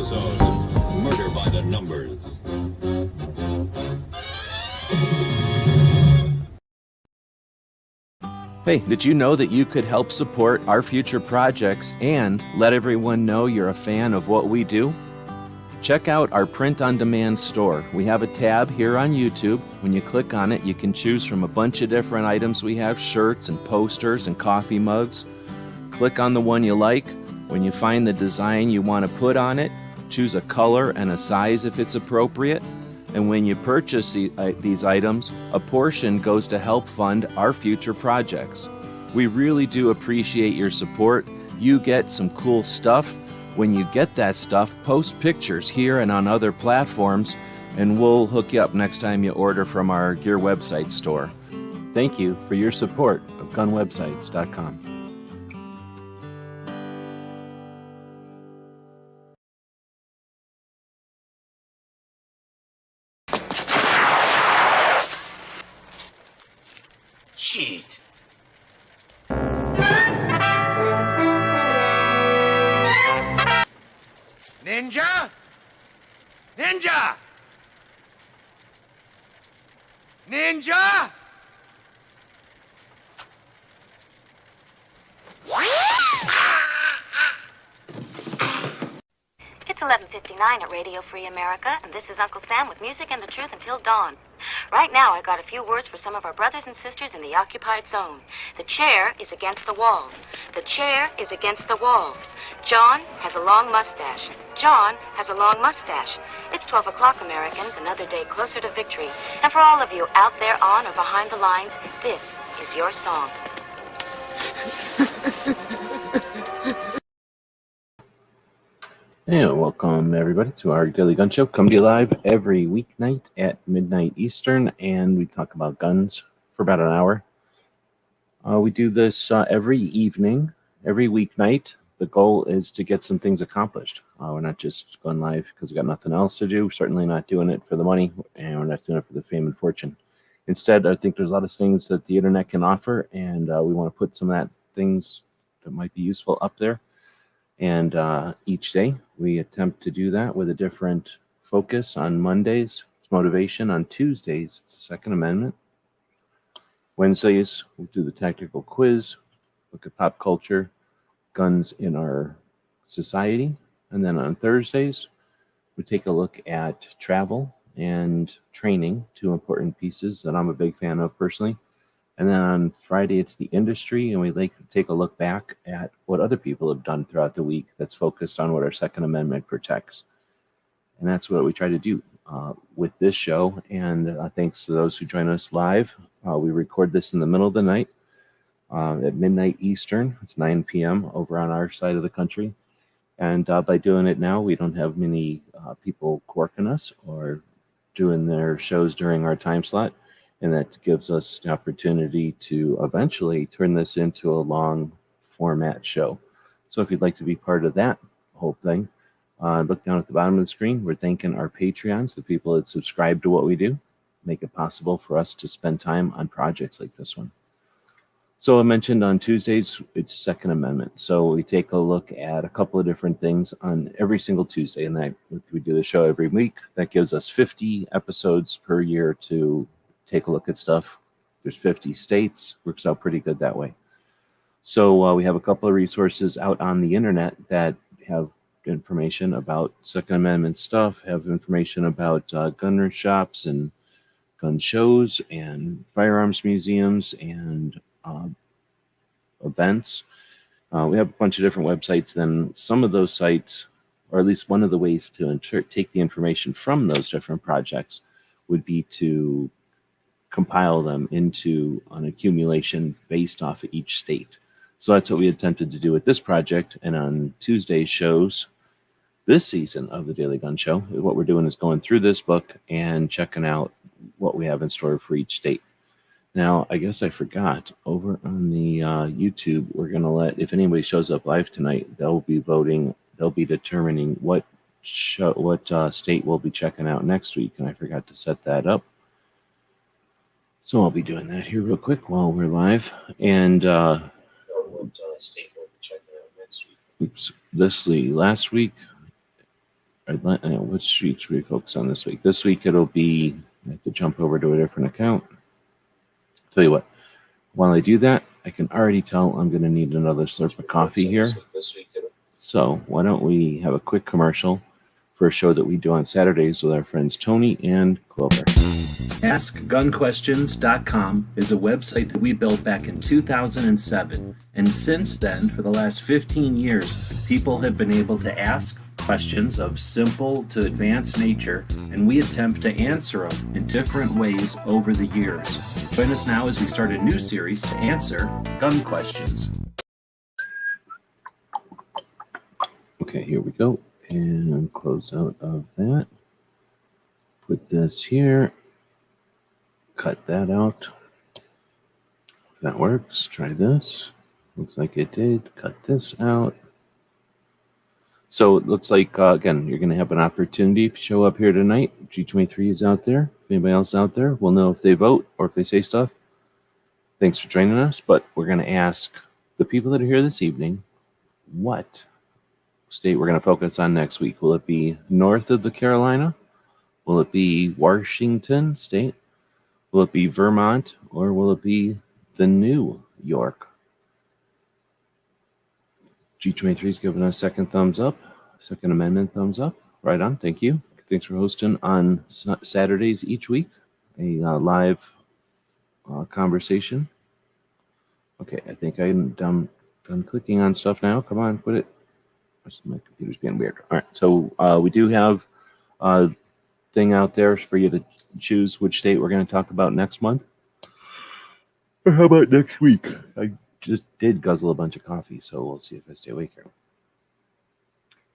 episode, Murder by the Numbers. Hey, did you know that you could help support our future projects and let everyone know you're a fan of what we do? Check out our print-on-demand store. We have a tab here on YouTube. When you click on it, you can choose from a bunch of different items. We have shirts and posters and coffee mugs. Click on the one you like. When you find the design you want to put on it, choose a color and a size if it's appropriate. And when you purchase these items, a portion goes to help fund our future projects. We really do appreciate your support. You get some cool stuff. When you get that stuff, post pictures here and on other platforms, and we'll hook you up next time you order from our Gear website store. Thank you for your support of gunwebsites.com. Shit. Ninja? Ninja! Ninja! It's 11:59 at Radio Free America, and this is Uncle Sam with music and the truth until dawn. Right now, I got a few words for some of our brothers and sisters in the occupied zone. The chair is against the wall. The chair is against the wall. John has a long mustache. John has a long mustache. It's 12 o'clock, Americans, another day closer to victory. And for all of you out there on or behind the lines, this is your song. And welcome everybody to our Daily Gun Show. Come to you live every weeknight at midnight Eastern, and we talk about guns for about an hour. We do this every evening, every weeknight. The goal is to get some things accomplished. We're not just going live because we got nothing else to do. We're certainly not doing it for the money, and we're not doing it for the fame and fortune. Instead, I think there's a lot of things that the internet can offer, and we want to put some of that things that might be useful up there. And each day we attempt to do that with a different focus. On Mondays, it's motivation. On Tuesdays, it's the Second Amendment. Wednesdays, we'll do the tactical quiz, look at pop culture, guns in our society. And then on Thursdays, we take a look at travel and training, two important pieces that I'm a big fan of personally. And then on Friday, it's the industry, and we take a look back at what other people have done throughout the week that's focused on what our Second Amendment protects. And that's what we try to do with this show. And thanks to those who join us live. We record this in the middle of the night at midnight Eastern. It's 9 p.m. over on our side of the country. And by doing it now, we don't have many people quirking us or doing their shows during our time slot. And that gives us the opportunity to eventually turn this into a long format show. So if you'd like to be part of that whole thing, look down at the bottom of the screen. We're thanking our Patreons, the people that subscribe to what we do, make it possible for us to spend time on projects like this one. So I mentioned on Tuesdays, it's Second Amendment. So we take a look at a couple of different things on every single Tuesday. And that we do the show every week. That gives us 50 episodes per year to take a look at stuff. There's 50 states, works out pretty good that way. So we have a couple of resources out on the internet that have information about Second Amendment stuff, have information about gun shops and gun shows and firearms museums and events. We have a bunch of different websites. Then some of those sites, or at least one of the ways to take the information from those different projects would be to compile them into an accumulation based off of each state. So that's what we attempted to do with this project. And on Tuesday's shows, this season of the Daily Gun Show, what we're doing is going through this book and checking out what we have in store for each state. Now, I guess I forgot, over on the YouTube, we're going to let, if anybody shows up live tonight, they'll be voting, they'll be determining what state we'll be checking out next week. And I forgot to set that up. So I'll be doing that here real quick while we're live. And what state we'll be checking out next week. Oops, last week What street should we focus on this week? This week it'll be, I have to jump over to a different account. Tell you what, while I do that, I can already tell I'm going to need another slurp of coffee here. So why don't we have a quick commercial for a show that we do on Saturdays with our friends Tony and Clover. AskGunQuestions.com is a website that we built back in 2007. And since then, for the last 15 years, people have been able to ask questions of simple to advanced nature, and we attempt to answer them in different ways over the years. Join us now as we start a new series to answer gun questions. Okay, here we go. And close out of that. Put this here. Cut that out. If that works, try this. Looks like it did. Cut this out. So it looks like, again, you're going to have an opportunity to show up here tonight. G23 is out there. If anybody else out there, we'll know if they vote or if they say stuff. Thanks for joining us. But we're going to ask the people that are here this evening, what state we're going to focus on next week. Will it be north of the Carolina? Will it be Washington State? Will it be Vermont? Or will it be the New York? G23 is giving us second thumbs up. Second Amendment thumbs up. Right on. Thank you. Thanks for hosting on Saturdays each week. A live conversation. Okay, I think I'm done clicking on stuff now. Come on, put it. My computer's being weird. All right, so we do have a thing out there for you to choose which state we're going to talk about next month. Or how about next week? I just did guzzle a bunch of coffee, so we'll see if I stay awake here.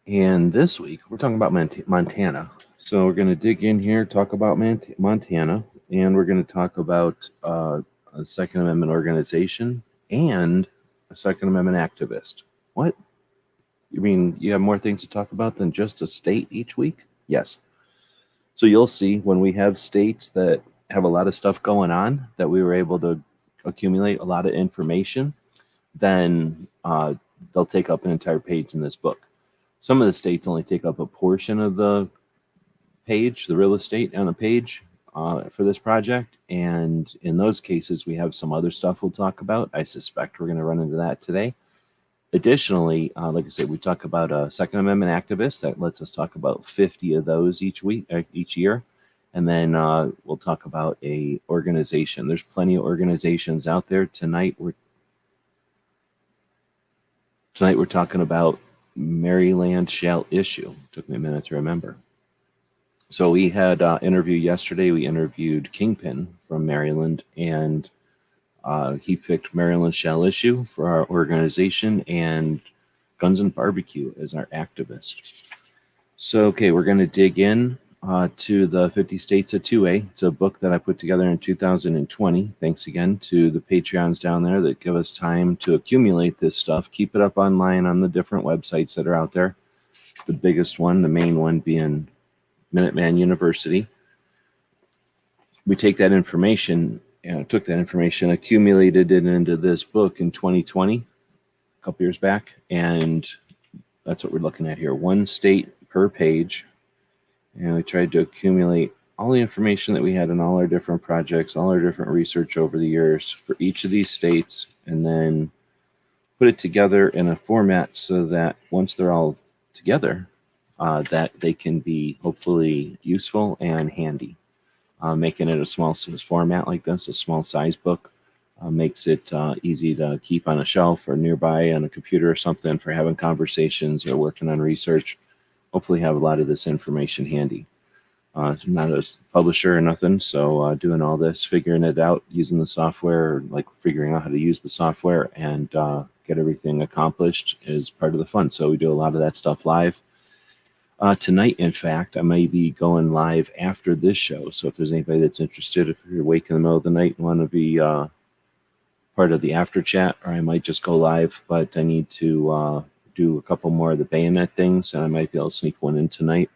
And this week, we're talking about Montana. So we're going to dig in here, talk about Montana, and we're going to talk about a Second Amendment organization and a Second Amendment activist. What? You mean you have more things to talk about than just a state each week? Yes. So you'll see when we have states that have a lot of stuff going on that we were able to accumulate a lot of information, then they'll take up an entire page in this book. Some of the states only take up a portion of the page, the real estate on a page for this project. And in those cases, we have some other stuff we'll talk about. I suspect we're going to run into that today. Additionally, like I said, we talk about a Second Amendment activist that lets us talk about 50 of those each year. And then we'll talk about a organization. There's plenty of organizations out there. Tonight we're talking about Maryland Shall Issue. Took me a minute to remember. So we had an interview yesterday. We interviewed Kingpin from Maryland, and he picked Maryland Shall Issue for our organization and Guns and Barbecue as our activist. So, okay, we're going to dig in to the 50 States of 2A. It's a book that I put together in 2020. Thanks again to the Patreons down there that give us time to accumulate this stuff. Keep it up online on the different websites that are out there. The biggest one, the main one being Minuteman University. We take that information, accumulated it into this book in 2020, a couple years back, and that's what we're looking at here. One state per page, and we tried to accumulate all the information that we had in all our different projects, all our different research over the years for each of these states, and then put it together in a format so that once they're all together, that they can be hopefully useful and handy. Making it a small format like this, a small size book, makes it easy to keep on a shelf or nearby on a computer or something for having conversations or working on research. Hopefully have a lot of this information handy. I'm not a publisher or nothing, so doing all this, figuring it out, using the software, like figuring out how to use the software and get everything accomplished is part of the fun. So we do a lot of that stuff live. Tonight, in fact, I may be going live after this show. So if there's anybody that's interested, if you're awake in the middle of the night and want to be part of the after chat, or I might just go live, but I need to do a couple more of the bayonet things, and I might be able to sneak one in tonight.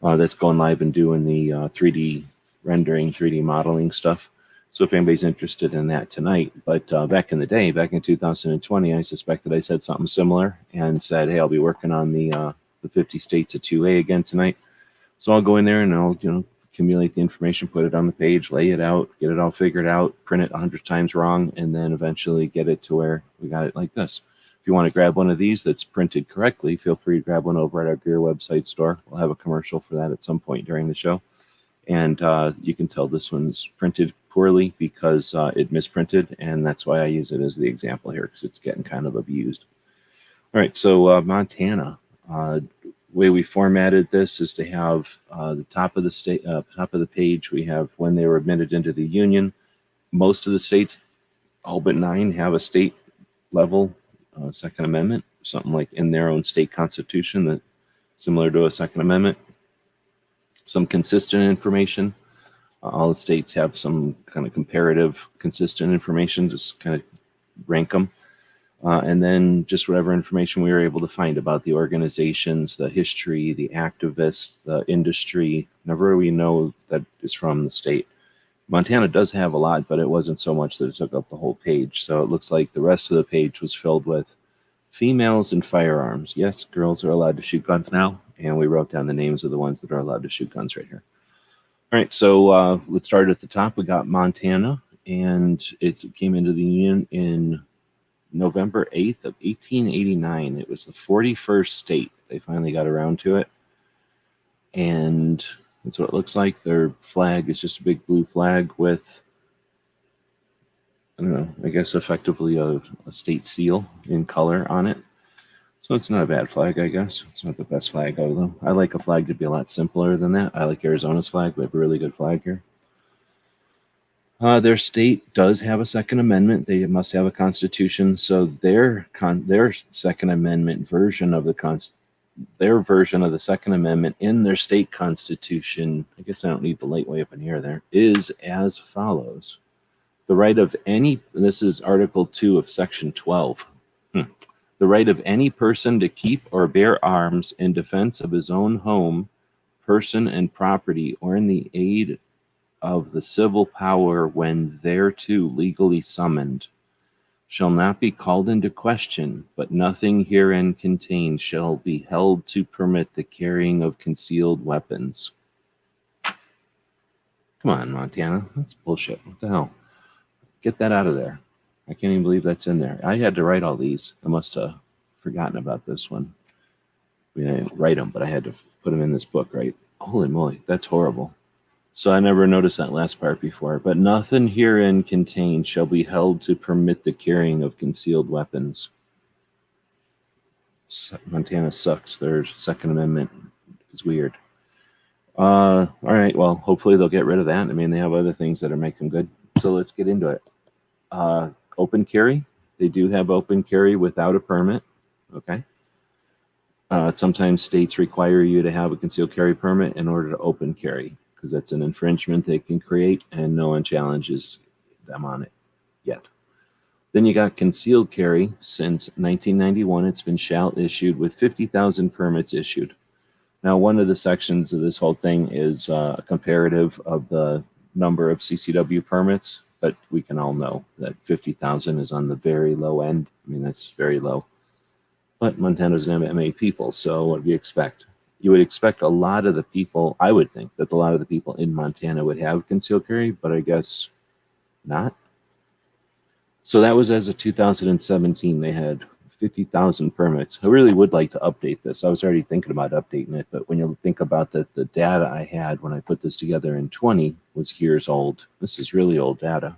That's going live and doing the 3D rendering, 3D modeling stuff. So if anybody's interested in that tonight, but back in the day, back in 2020, I suspect that I said something similar and said, hey, I'll be working on the the 50 states of 2A again tonight. So I'll go in there and I'll, accumulate the information, put it on the page, lay it out, get it all figured out, print it 100 times wrong, and then eventually get it to where we got it like this. If you want to grab one of these that's printed correctly, feel free to grab one over at our Gear website store. We'll have a commercial for that at some point during the show. And you can tell this one's printed poorly because it misprinted, and that's why I use it as the example here, because it's getting kind of abused. All right, so Montana. Way we formatted this is to have the top of the page. We have when they were admitted into the Union. Most of the states, all but 9, have a state level Second Amendment, something like in their own state constitution that similar to a Second Amendment. Some consistent information. All the states have some kind of comparative consistent information. Just kind of rank them. And then just whatever information we were able to find about the organizations, the history, the activists, the industry, whenever we know that is from the state. Montana does have a lot, but it wasn't so much that it took up the whole page. So it looks like the rest of the page was filled with females and firearms. Yes, girls are allowed to shoot guns now. And we wrote down the names of the ones that are allowed to shoot guns right here. All right, so let's start at the top. We got Montana, and it came into the Union in November 8th of 1889. It was the 41st state. They finally got around to it. And that's what it looks like. Their flag is just a big blue flag with, I don't know, I guess effectively a state seal in color on it. So it's not a bad flag, I guess. It's not the best flag out of them. I like a flag to be a lot simpler than that. I like Arizona's flag. We have a really good flag here. Their state does have a Second Amendment. They must have a constitution. So their Second Amendment version of their version of the Second Amendment in their state constitution, I guess I don't need the light way up in here there, is as follows. The right of any, this is Article 2 of Section 12. The right of any person to keep or bear arms in defense of his own home, person, and property, or in the aid of the civil power when thereto legally summoned, shall not be called into question, but nothing herein contained shall be held to permit the carrying of concealed weapons. Come on, Montana. That's bullshit. What the hell? Get that out of there. I can't even believe that's in there. I had to write all these. I must have forgotten about this one. I mean, I didn't write them, but I had to put them in this book, right? Holy moly, that's horrible. So I never noticed that last part before. But nothing herein contained shall be held to permit the carrying of concealed weapons. Montana sucks. Their Second Amendment is weird. All right, well, hopefully they'll get rid of that. I mean, they have other things that are making them good. So let's get into it. Open carry. They do have open carry without a permit. Okay. Sometimes states require you to have a concealed carry permit in order to open carry because that's an infringement they can create and no one challenges them on it yet. Then you got concealed carry. Since 1991, it's been shall issued with 50,000 permits issued. Now, one of the sections of this whole thing is a comparative of the number of CCW permits. But we can all know that 50,000 is on the very low end. I mean, that's very low. But Montana doesn't have that many people, so what do you expect? You would expect a lot of the people, I would think that a lot of the people in Montana would have concealed carry, but I guess not. So that was as of 2017, they had 50,000 permits. I really would like to update this. I was already thinking about updating it, but when you think about that, the data I had when I put this together in 20 was years old. This is really old data.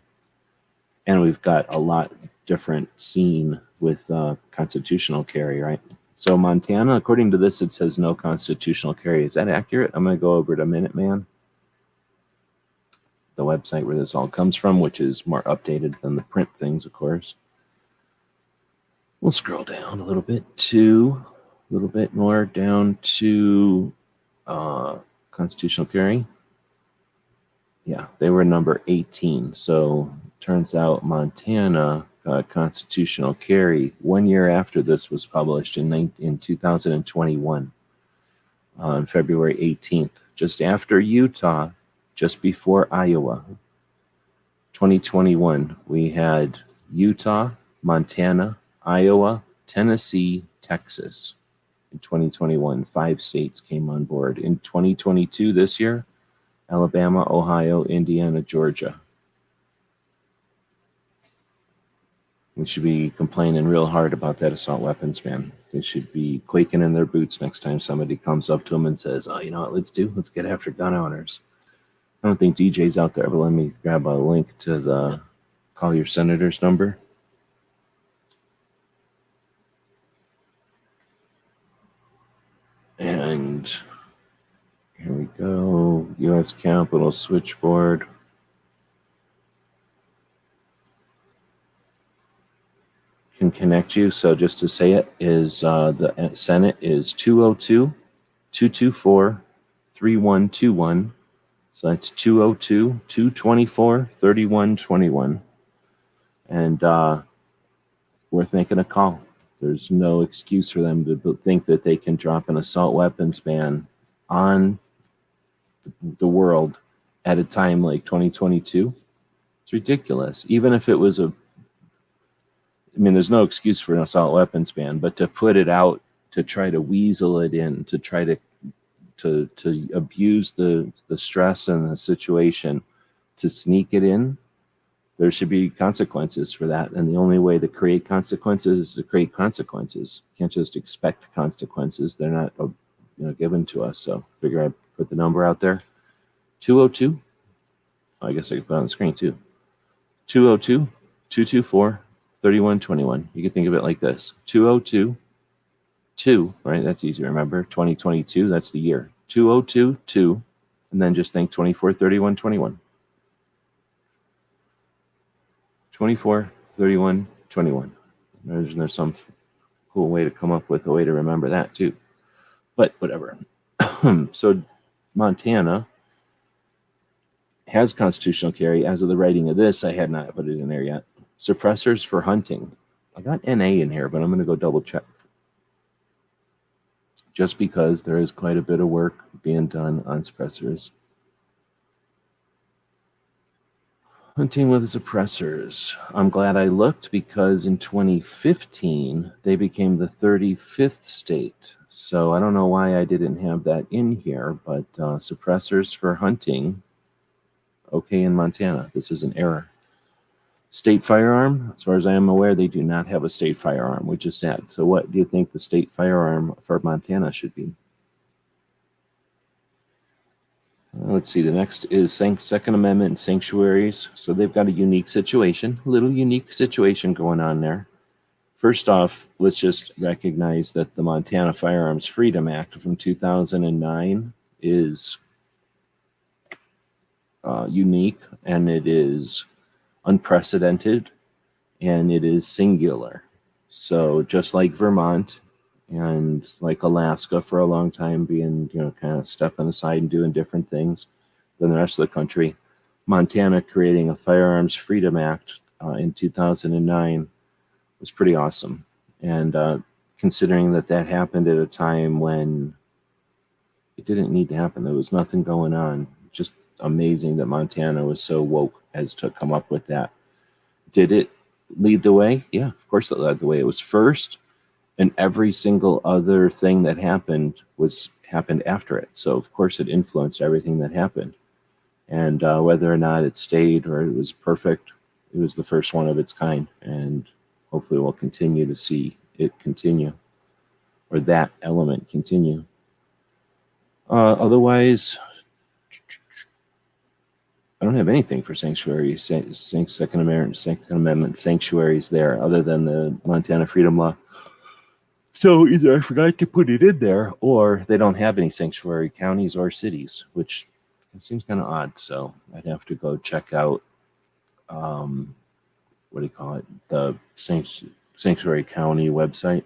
And we've got a lot different scene with constitutional carry, right? So Montana, according to this, it says no constitutional carry. Is that accurate? I'm going to go over to Minuteman, the website where this all comes from, which is more updated than the print things, of course. We'll scroll down a little bit more down to constitutional carry. Yeah, they were number 18. So turns out Montana got constitutional carry 1 year after this was published in 2021 on February 18th, just after Utah, just before Iowa. 2021, we had Utah, Montana, Iowa, Tennessee, Texas. In 2021, 5 states came on board. In 2022, this year, Alabama, Ohio, Indiana, Georgia. We should be complaining real hard about that assault weapons ban. They should be quaking in their boots next time somebody comes up to them and says, oh, you know what, let's get after gun owners. I don't think DJ's out there, but let me grab a link to the call your senator's number. And here we go, U.S. Capitol switchboard. Can connect you. So just to say it is the Senate is 202-224-3121. So that's 202-224-3121. And worth making a call. There's no excuse for them to think that they can drop an assault weapons ban on the world at a time like 2022. It's ridiculous. Even if it was there's no excuse for an assault weapons ban, but to put it out, to try to weasel it in, to try to abuse the stress and the situation, to sneak it in, there should be consequences for that. And the only way to create consequences is to create consequences. You can't just expect consequences. They're not given to us. So figure I'd put the number out there. 202. I guess I could put it on the screen too. 202-224-3121. You can think of it like this. 202-2, right? That's easy to remember. 2022, that's the year. 202-2, and then just think 24-31-21. 24-31-21. There's some cool way to come up with a way to remember that too. But whatever. So Montana has constitutional carry. As of the writing of this, I had not put it in there yet. Suppressors for hunting. I got NA in here, but I'm going to go double check. Just because there is quite a bit of work being done on suppressors. Hunting with suppressors. I'm glad I looked because in 2015, they became the 35th state. So I don't know why I didn't have that in here, but suppressors for hunting, okay, in Montana. This is an error. State firearm, as far as I am aware, they do not have a state firearm, which is sad. So what do you think the state firearm for Montana should be? Let's see, the next is Second Amendment and sanctuaries. So they've got a unique situation, a little unique situation going on there. First off, let's just recognize that the Montana Firearms Freedom Act from 2009 is unique, and it is unprecedented, and it is singular. So just like Vermont and like Alaska for a long time being, kind of stepping aside and doing different things than the rest of the country, Montana creating a Firearms Freedom Act in 2009 was pretty awesome. And considering that happened at a time when it didn't need to happen, there was nothing going on, just amazing that Montana was so woke as to come up with that. Did it lead the way? Yeah, of course it led the way. It was first, and every single other thing that happened happened after it. So of course it influenced everything that happened. And whether or not it stayed or it was perfect, it was the first one of its kind. And hopefully we'll continue to see it continue, or that element continue. Otherwise, I don't have anything for sanctuaries, Second Amendment sanctuaries there, other than the Montana Freedom Law. So either I forgot to put it in there, or they don't have any sanctuary counties or cities, which seems kind of odd. So I'd have to go check out, the sanctuary county website.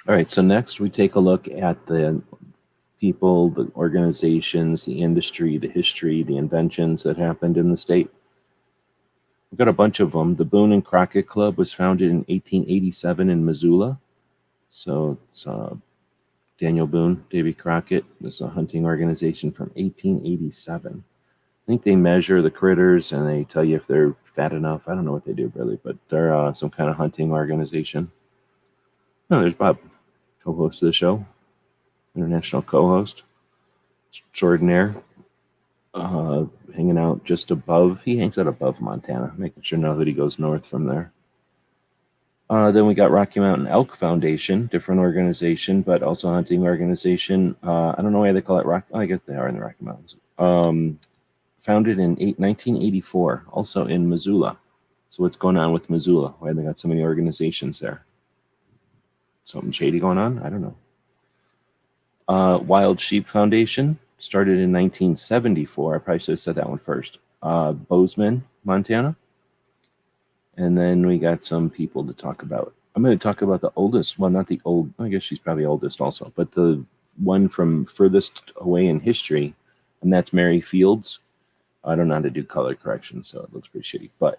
All right, so next we take a look at the people, the organizations, the industry, the history, the inventions that happened in the state. We've got a bunch of them. The Boone and Crockett Club was founded in 1887 in Missoula. So it's Daniel Boone, Davy Crockett. This is a hunting organization from 1887. I think they measure the critters and they tell you if they're fat enough. I don't know what they do really, but they're some kind of hunting organization. Oh, there's Bob. co-host of the show, international co-host extraordinaire, hanging out just above. He hangs out above Montana, making sure nobody goes north from there. Then we got Rocky Mountain Elk Foundation, different organization, but also hunting organization. I don't know why they call it Rock. I guess they are in the Rocky Mountains. Founded in 1984, also in Missoula. So what's going on with Missoula? Why they got so many organizations there? Something shady going on? I don't know. Wild Sheep Foundation, started in 1974. I probably should have said that one first. Bozeman, Montana. And then we got some people to talk about. I'm going to talk about the oldest, well, not the old, I guess she's probably oldest also, but the one from furthest away in history, and that's Mary Fields. I don't know how to do color correction, so it looks pretty shitty. But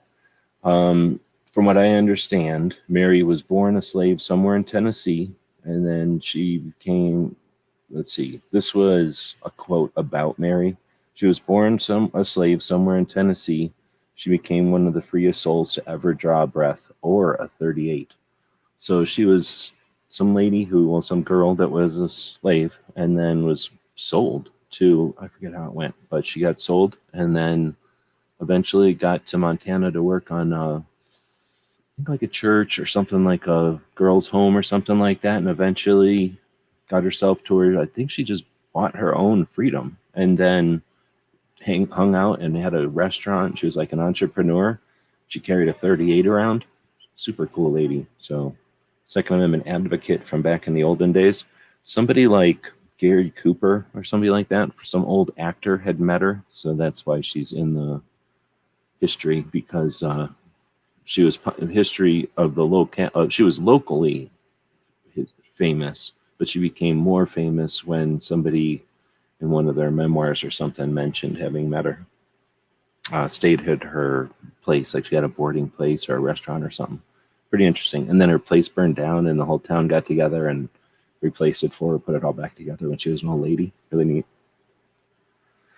from what I understand, Mary was born a slave somewhere in Tennessee, and then she became, let's see, this was a quote about Mary. She was born a slave somewhere in Tennessee. She became one of the freest souls to ever draw a breath, or a 38. So she was some lady some girl that was a slave and then was sold to, I forget how it went, but she got sold and then eventually got to Montana to work on, I think like a church or something, like a girl's home or something like that. And eventually got herself to where I think she just bought her own freedom and then hung out and had a restaurant. She was like an entrepreneur. She carried a 38 around. Super cool lady. So Second Amendment advocate from back in the olden days. Somebody like Gary Cooper or somebody like that, some old actor had met her. So that's why she's in the history, because she was in history of the local. She was locally famous, but she became more famous when somebody in one of their memoirs or something mentioned having met her, stayed at her place, like she had a boarding place or a restaurant or something. Pretty interesting. And then her place burned down and the whole town got together and replaced it for her, put it all back together when she was an old lady. Really neat.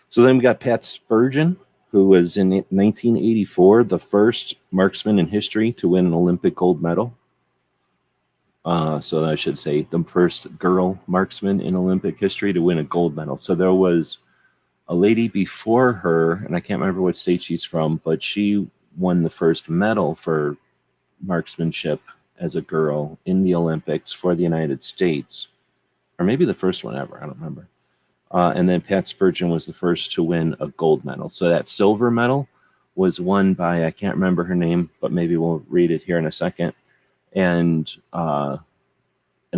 So then we got Pat Spurgeon, who was in 1984 the first marksman in history to win an Olympic gold medal. So I should say the first girl marksman in Olympic history to win a gold medal. So there was a lady before her, and I can't remember what state she's from, but she won the first medal for marksmanship as a girl in the Olympics for the United States, or maybe the first one ever. I don't remember. And then Pat Spurgeon was the first to win a gold medal. So that silver medal was won by, I can't remember her name, but maybe we'll read it here in a second. And I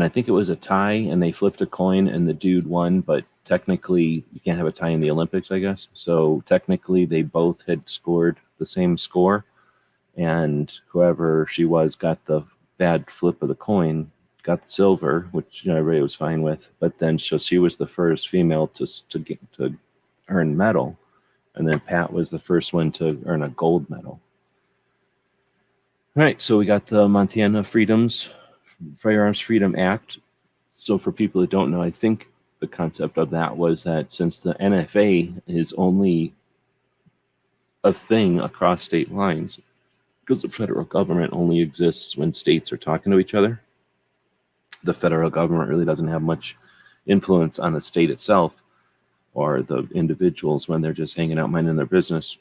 think it was a tie, and they flipped a coin, and the dude won. But technically, you can't have a tie in the Olympics, I guess. So technically, they both had scored the same score, and whoever she was got the bad flip of the coin, got the silver, which everybody was fine with. But then she was the first female to earn medal, and then Pat was the first one to earn a gold medal. All right, so we got the Montana Firearms Freedom Act. So for people that don't know, I think the concept of that was that since the NFA is only a thing across state lines, because the federal government only exists when states are talking to each other, the federal government really doesn't have much influence on the state itself or the individuals when they're just hanging out minding their business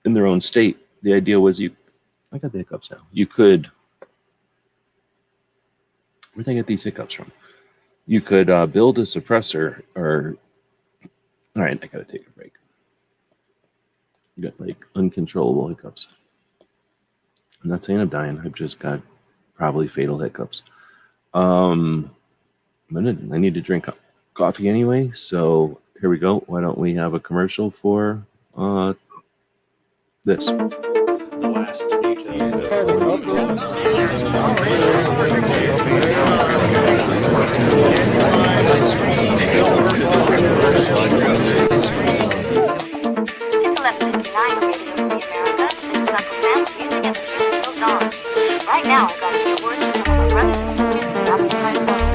in their own state. The idea was I got the hiccups now. You could, where'd I get these hiccups from? You could build a suppressor or, all right, I gotta take a break. You got like uncontrollable hiccups. I'm not saying I'm dying. I've just got probably fatal hiccups. I need to drink coffee anyway. So here we go. Why don't we have a commercial for this? Right now, I've got a few words for some of my brothers and sisters in the occupied zone.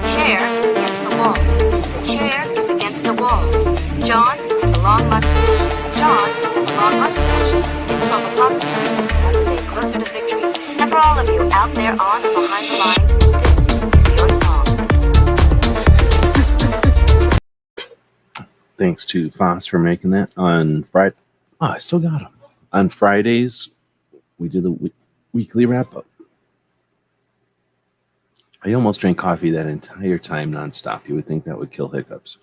The chair against the wall. The chair against the wall. John has a long mustache. John has a long mustache. It's called a possibility. Another day closer to victory. And for all of you out there on and behind the lines, this is your song. Thanks to Foss for making that on Friday. Oh, I still got them. On Fridays, we do the weekly wrap up. I almost drank coffee that entire time nonstop. You would think that would kill hiccups.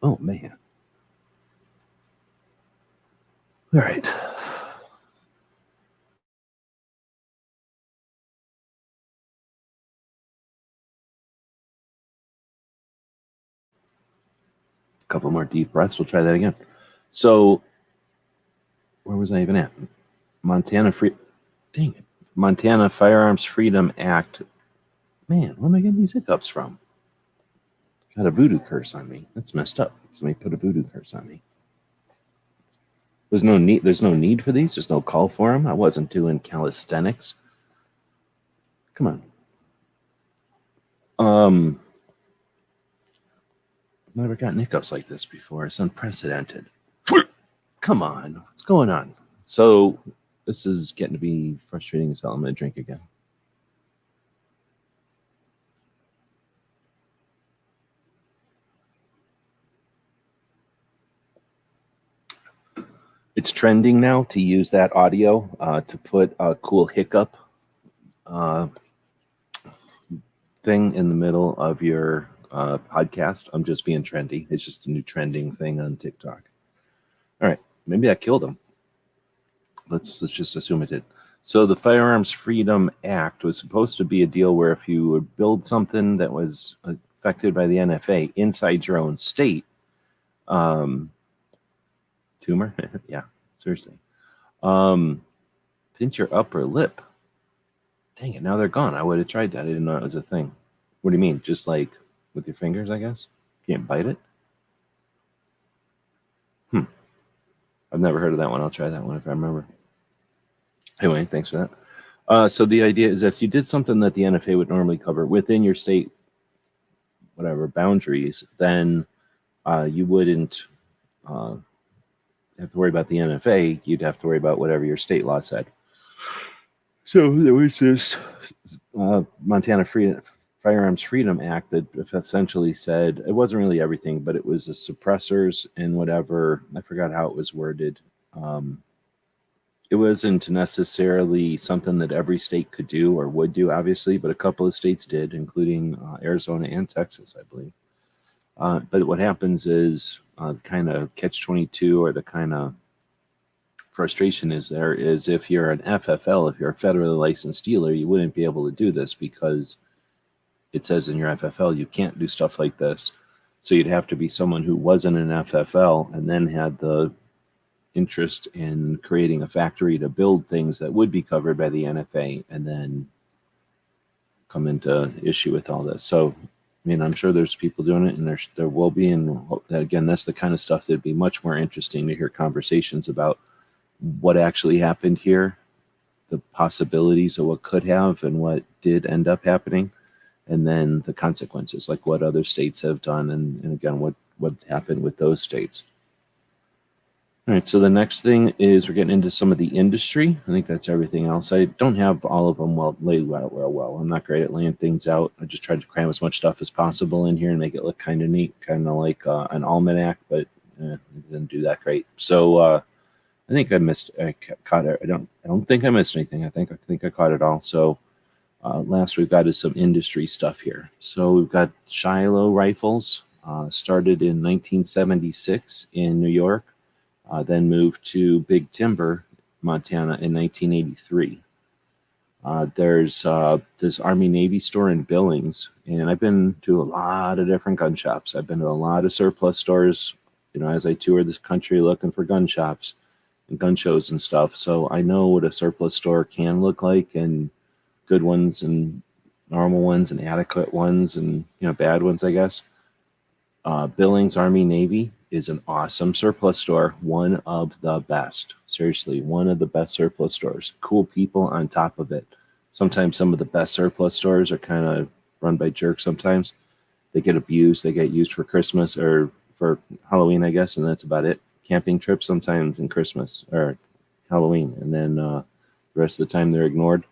Oh, man. All right. A couple more deep breaths. We'll try that again. So, where was I even at? Montana Firearms Freedom Act. Man, where am I getting these hiccups from? Got a voodoo curse on me. That's messed up. Somebody put a voodoo curse on me. There's no need for these. There's no call for them. I wasn't doing calisthenics. Come on. I've never gotten hiccups like this before. It's unprecedented. Come on. What's going on? So this is getting to be frustrating as hell. I'm going to drink again. It's trending now to use that audio to put a cool hiccup thing in the middle of your podcast. I'm just being trendy. It's just a new trending thing on TikTok. All right, maybe I killed him. Let's just assume it did. So the Firearms Freedom Act was supposed to be a deal where if you would build something that was affected by the NFA inside your own state, tumor? Yeah, seriously. Pinch your upper lip. Dang it, now they're gone. I would have tried that. I didn't know it was a thing. What do you mean? Just like with your fingers, I guess? Can't bite it? I've never heard of that one. I'll try that one if I remember. Anyway, thanks for that. So the idea is that if you did something that the NFA would normally cover within your state, whatever, boundaries, then you wouldn't have to worry about the NFA. You'd have to worry about whatever your state law said. So there was this Montana Firearms Freedom Act that essentially said, it wasn't really everything, but it was the suppressors and whatever. I forgot how it was worded. It wasn't necessarily something that every state could do or would do, obviously, but a couple of states did, including Arizona and Texas, I believe. But what happens is kind of catch-22, or the kind of frustration is if you're an FFL, if you're a federally licensed dealer, you wouldn't be able to do this because it says in your FFL you can't do stuff like this. So you'd have to be someone who wasn't an FFL and then had the interest in creating a factory to build things that would be covered by the NFA, and then come into issue with all this. So, I mean, I'm sure there's people doing it, and there will be. And again, that's the kind of stuff that'd be much more interesting to hear conversations about what actually happened here, the possibilities of what could have and what did end up happening, and then the consequences, like what other states have done, and again, what happened with those states. All right, so the next thing is we're getting into some of the industry. I think that's everything else. I don't have all of them laid out well. I'm not great at laying things out. I just tried to cram as much stuff as possible in here and make it look kind of neat, kind of like an almanac, but it didn't do that great. So I think I caught it. I don't think I missed anything. I think I caught it all. So last we've got is some industry stuff here. So we've got Shiloh rifles, started in 1976 in New York. Then moved to Big Timber, Montana in 1983. There's this Army-Navy store in Billings, and I've been to a lot of different gun shops. I've been to a lot of surplus stores, as I tour this country looking for gun shops and gun shows and stuff. So I know what a surplus store can look like, and good ones and normal ones and adequate ones and, bad ones, I guess. Billings Army-Navy is an awesome surplus store, one of the best. Seriously, one of the best surplus stores. Cool people on top of it. Sometimes some of the best surplus stores are kind of run by jerks sometimes. They get abused. They get used for Christmas or for Halloween, I guess, and that's about it. Camping trips sometimes in Christmas or Halloween, and then the rest of the time they're ignored.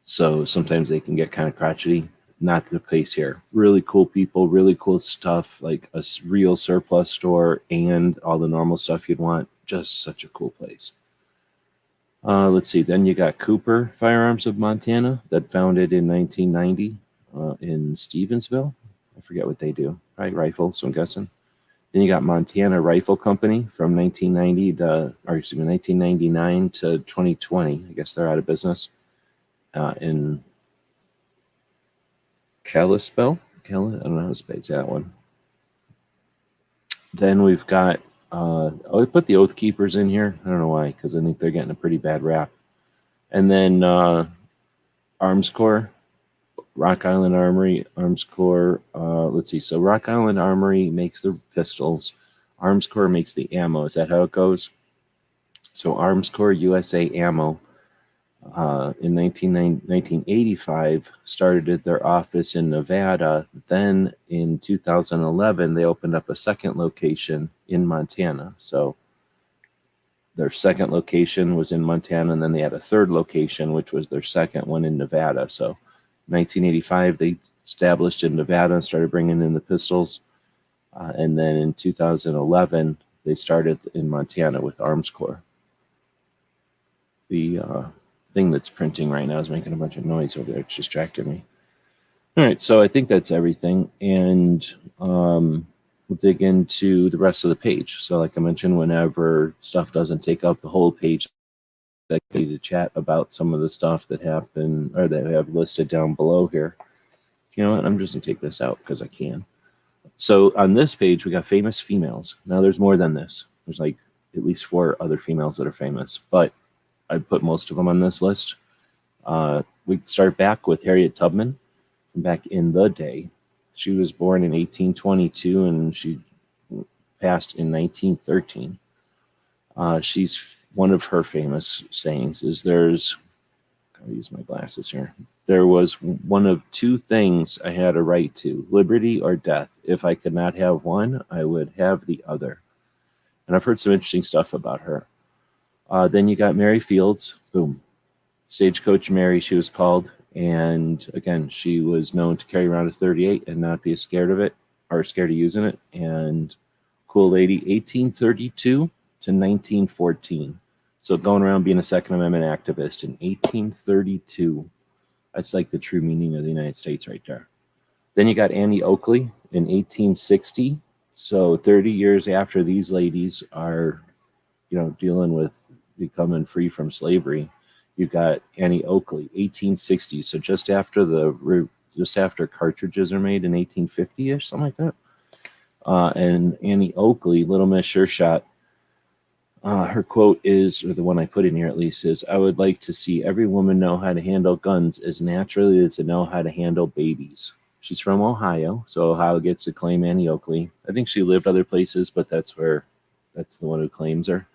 So sometimes they can get kind of crotchety. not the case here. Really cool people, really cool stuff, like a real surplus store and all the normal stuff you'd want. Just such a cool place. Let's see. Then you got Cooper Firearms of Montana, that founded in 1990 in Stevensville. I forget what they do. Right, rifles, I'm guessing. Then you got Montana Rifle Company from 1999 to 2020. I guess they're out of business. In Kalispell. I don't know how to say that one. Then we've got, I put the Oath Keepers in here. I don't know why, because I think they're getting a pretty bad rap. And then Arms Corps, Rock Island Armory, Arms Corps. Let's see. So Rock Island Armory makes the pistols. Arms Corps makes the ammo. Is that how it goes? So Arms Corps USA Ammo in 1985 started their office in Nevada. Then in 2011, they opened up a second location in Montana. So their second location was in Montana, and then they had a third location, which was their second one in Nevada. So 1985, they established in Nevada and started bringing in the pistols. And then in 2011, they started in Montana with Arms Corps. The thing that's printing right now is making a bunch of noise over there. It's distracting me. All right, so I think that's everything. And we'll dig into the rest of the page. So like I mentioned, whenever stuff doesn't take up the whole page, I need to chat about some of the stuff that happened or that I have listed down below here. You know what? I'm just going to take this out because I can. So on this page, we got famous females. Now there's more than this. There's like at least 4 other females that are famous, but I put most of them on this list. We start back with Harriet Tubman from back in the day. She was born in 1822 and she passed in 1913. She's one of her famous sayings is I'll use my glasses here. There was one of 2 things I had a right to, liberty or death. If I could not have one, I would have the other. And I've heard some interesting stuff about her. Then you got Mary Fields, boom. Stagecoach Mary, she was called. And again, she was known to carry around a .38 and not be scared of it or scared of using it. And cool lady, 1832 to 1914. So going around being a Second Amendment activist in 1832. That's like the true meaning of the United States right there. Then you got Annie Oakley in 1860. So 30 years after these ladies are, dealing with becoming free from slavery, you got Annie Oakley, 1860. So just after cartridges are made in 1850-ish, something like that. And Annie Oakley, Little Miss Sure Shot, her quote is, or the one I put in here at least, is, "I would like to see every woman know how to handle guns as naturally as to know how to handle babies." She's from Ohio, so Ohio gets to claim Annie Oakley. I think she lived other places, but that's the one who claims her.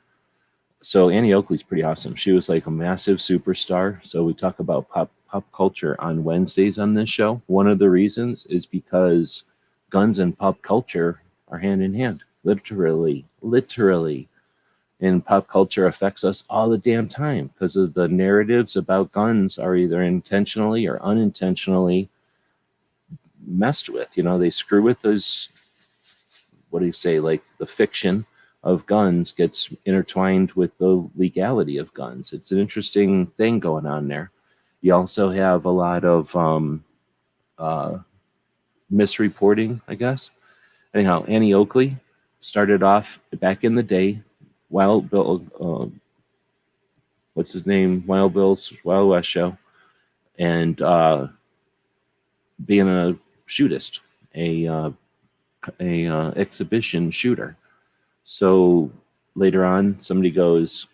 So Annie Oakley's pretty awesome. She was like a massive superstar. So we talk about pop culture on Wednesdays on this show. One of the reasons is because guns and pop culture are hand in hand, literally. And pop culture affects us all the damn time because of the narratives about guns are either intentionally or unintentionally messed with. They screw with those, like the fiction of guns gets intertwined with the legality of guns. It's an interesting thing going on there. You also have a lot of misreporting, I guess. Anyhow, Annie Oakley started off back in the day, Wild Bill, what's his name? Wild Bill's Wild West show, and being a shootist, a exhibition shooter. So later on, somebody goes,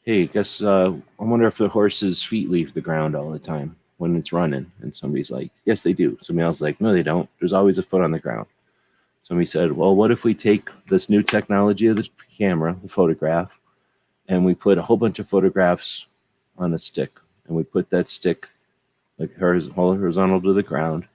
"Hey, I wonder if the horse's feet leave the ground all the time when it's running." And somebody's like, "Yes, they do." Somebody else is like, "No, they don't. There's always a foot on the ground." Somebody said, "Well, what if we take this new technology of the camera, the photograph, and we put a whole bunch of photographs on a stick, and we put that stick like horizontal to the ground,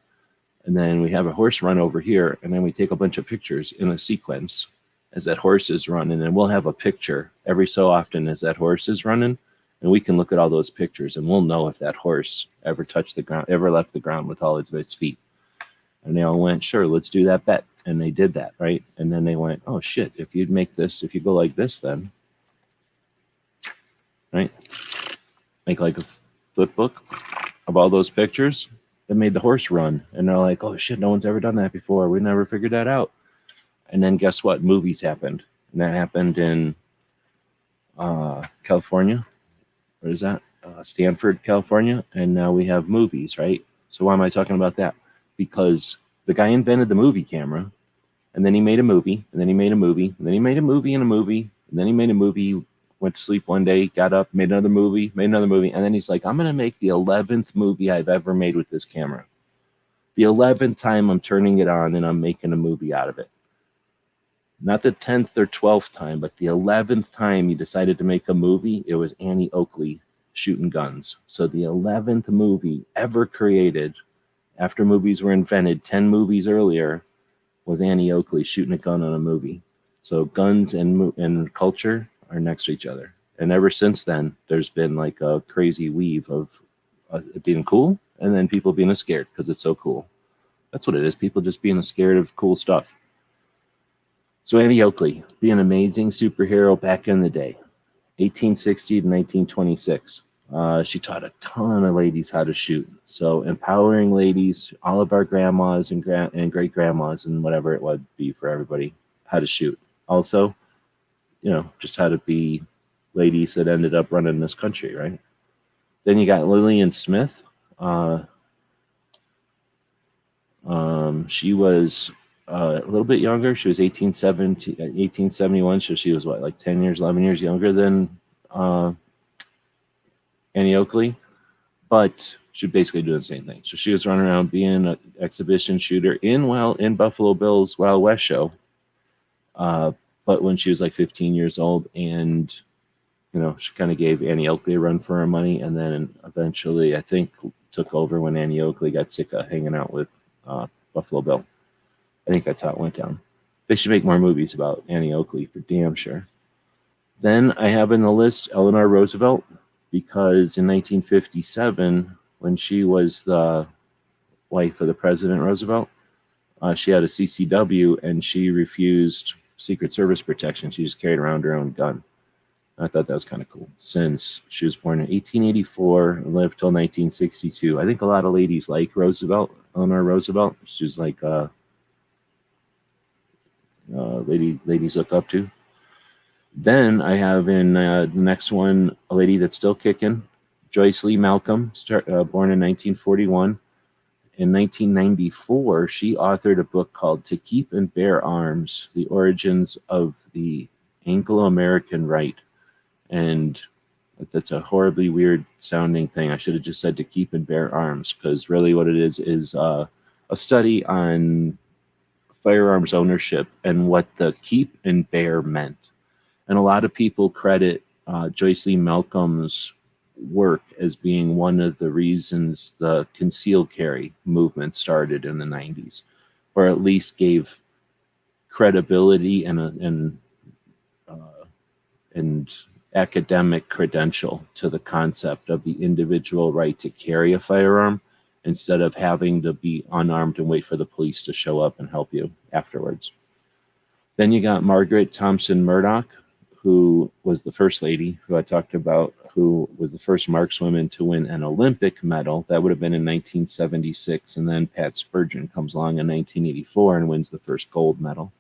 and then we have a horse run over here, and then we take a bunch of pictures in a sequence as that horse is running, and we'll have a picture every so often as that horse is running, And we can look at all those pictures and we'll know if that horse ever touched the ground, ever left the ground with all its feet. And they all went, sure, let's do that bet. And they did that, right? And then they went, oh shit, if you'd make this, if you go like this, then, right? Make like a flip book of all those pictures that made the horse run. And they're like, oh shit, no one's ever done that before. We never figured that out. And then guess what? Movies happened. And that happened in California. What is that? Stanford, California. And now we have movies, right? So why am I talking about that? Because the guy invented the movie camera, and then he made a movie, and then he made a movie, and then he made a movie and a movie, and then he made a movie, went to sleep one day, got up, made another movie, and then he's like, I'm going to make the 11th movie I've ever made with this camera. The 11th time I'm turning it on and I'm making a movie out of it. Not the 10th or 12th time, but the 11th time he decided to make a movie, it was Annie Oakley shooting guns. So the 11th movie ever created after movies were invented 10 movies earlier was Annie Oakley shooting a gun on a movie. So guns and culture are next to each other. And ever since then, there's been like a crazy weave of it being cool and then people being scared because it's so cool. That's what it is. People just being scared of cool stuff. So Annie Oakley, being an amazing superhero back in the day, 1860 to 1926. She taught a ton of ladies how to shoot. So empowering ladies, all of our grandmas and great grandmas and whatever it would be for everybody, how to shoot. Also, just how to be ladies that ended up running this country, right? Then you got Lillian Smith. She was a little bit younger. She was 1871. So she was like 10 years, 11 years younger than Annie Oakley, but she basically doing the same thing. So she was running around being an exhibition shooter in Buffalo Bill's Wild West show. But when she was like 15 years old, and she kind of gave Annie Oakley a run for her money, and then eventually I think took over when Annie Oakley got sick of hanging out with Buffalo Bill. I think that's how it went down. They should make more movies about Annie Oakley for damn sure. Then I have in the list Eleanor Roosevelt, because in 1957, when she was the wife of the President Roosevelt, she had a CCW and she refused Secret Service protection. She just carried around her own gun. I thought that was kind of cool. Since she was born in 1884 and lived till 1962. I think a lot of ladies like Roosevelt, Eleanor Roosevelt. She's like ladies look up to. Then I have in the next one a lady that's still kicking, Joyce Lee Malcolm, born in 1941. In 1994, she authored a book called To Keep and Bear Arms, The Origins of the Anglo-American Right. And that's a horribly weird sounding thing. I should have just said To Keep and Bear Arms, because really what it is a study on firearms ownership and what the keep and bear meant. And a lot of people credit Joyce Lee Malcolm's work as being one of the reasons the concealed carry movement started in the 90s, or at least gave credibility and academic credential to the concept of the individual right to carry a firearm instead of having to be unarmed and wait for the police to show up and help you afterwards. Then you got Margaret Thompson Murdoch, who was the first lady who I talked about, who was the first markswoman to win an Olympic medal. That would have been in 1976. And then Pat Spurgeon comes along in 1984 and wins the first gold medal.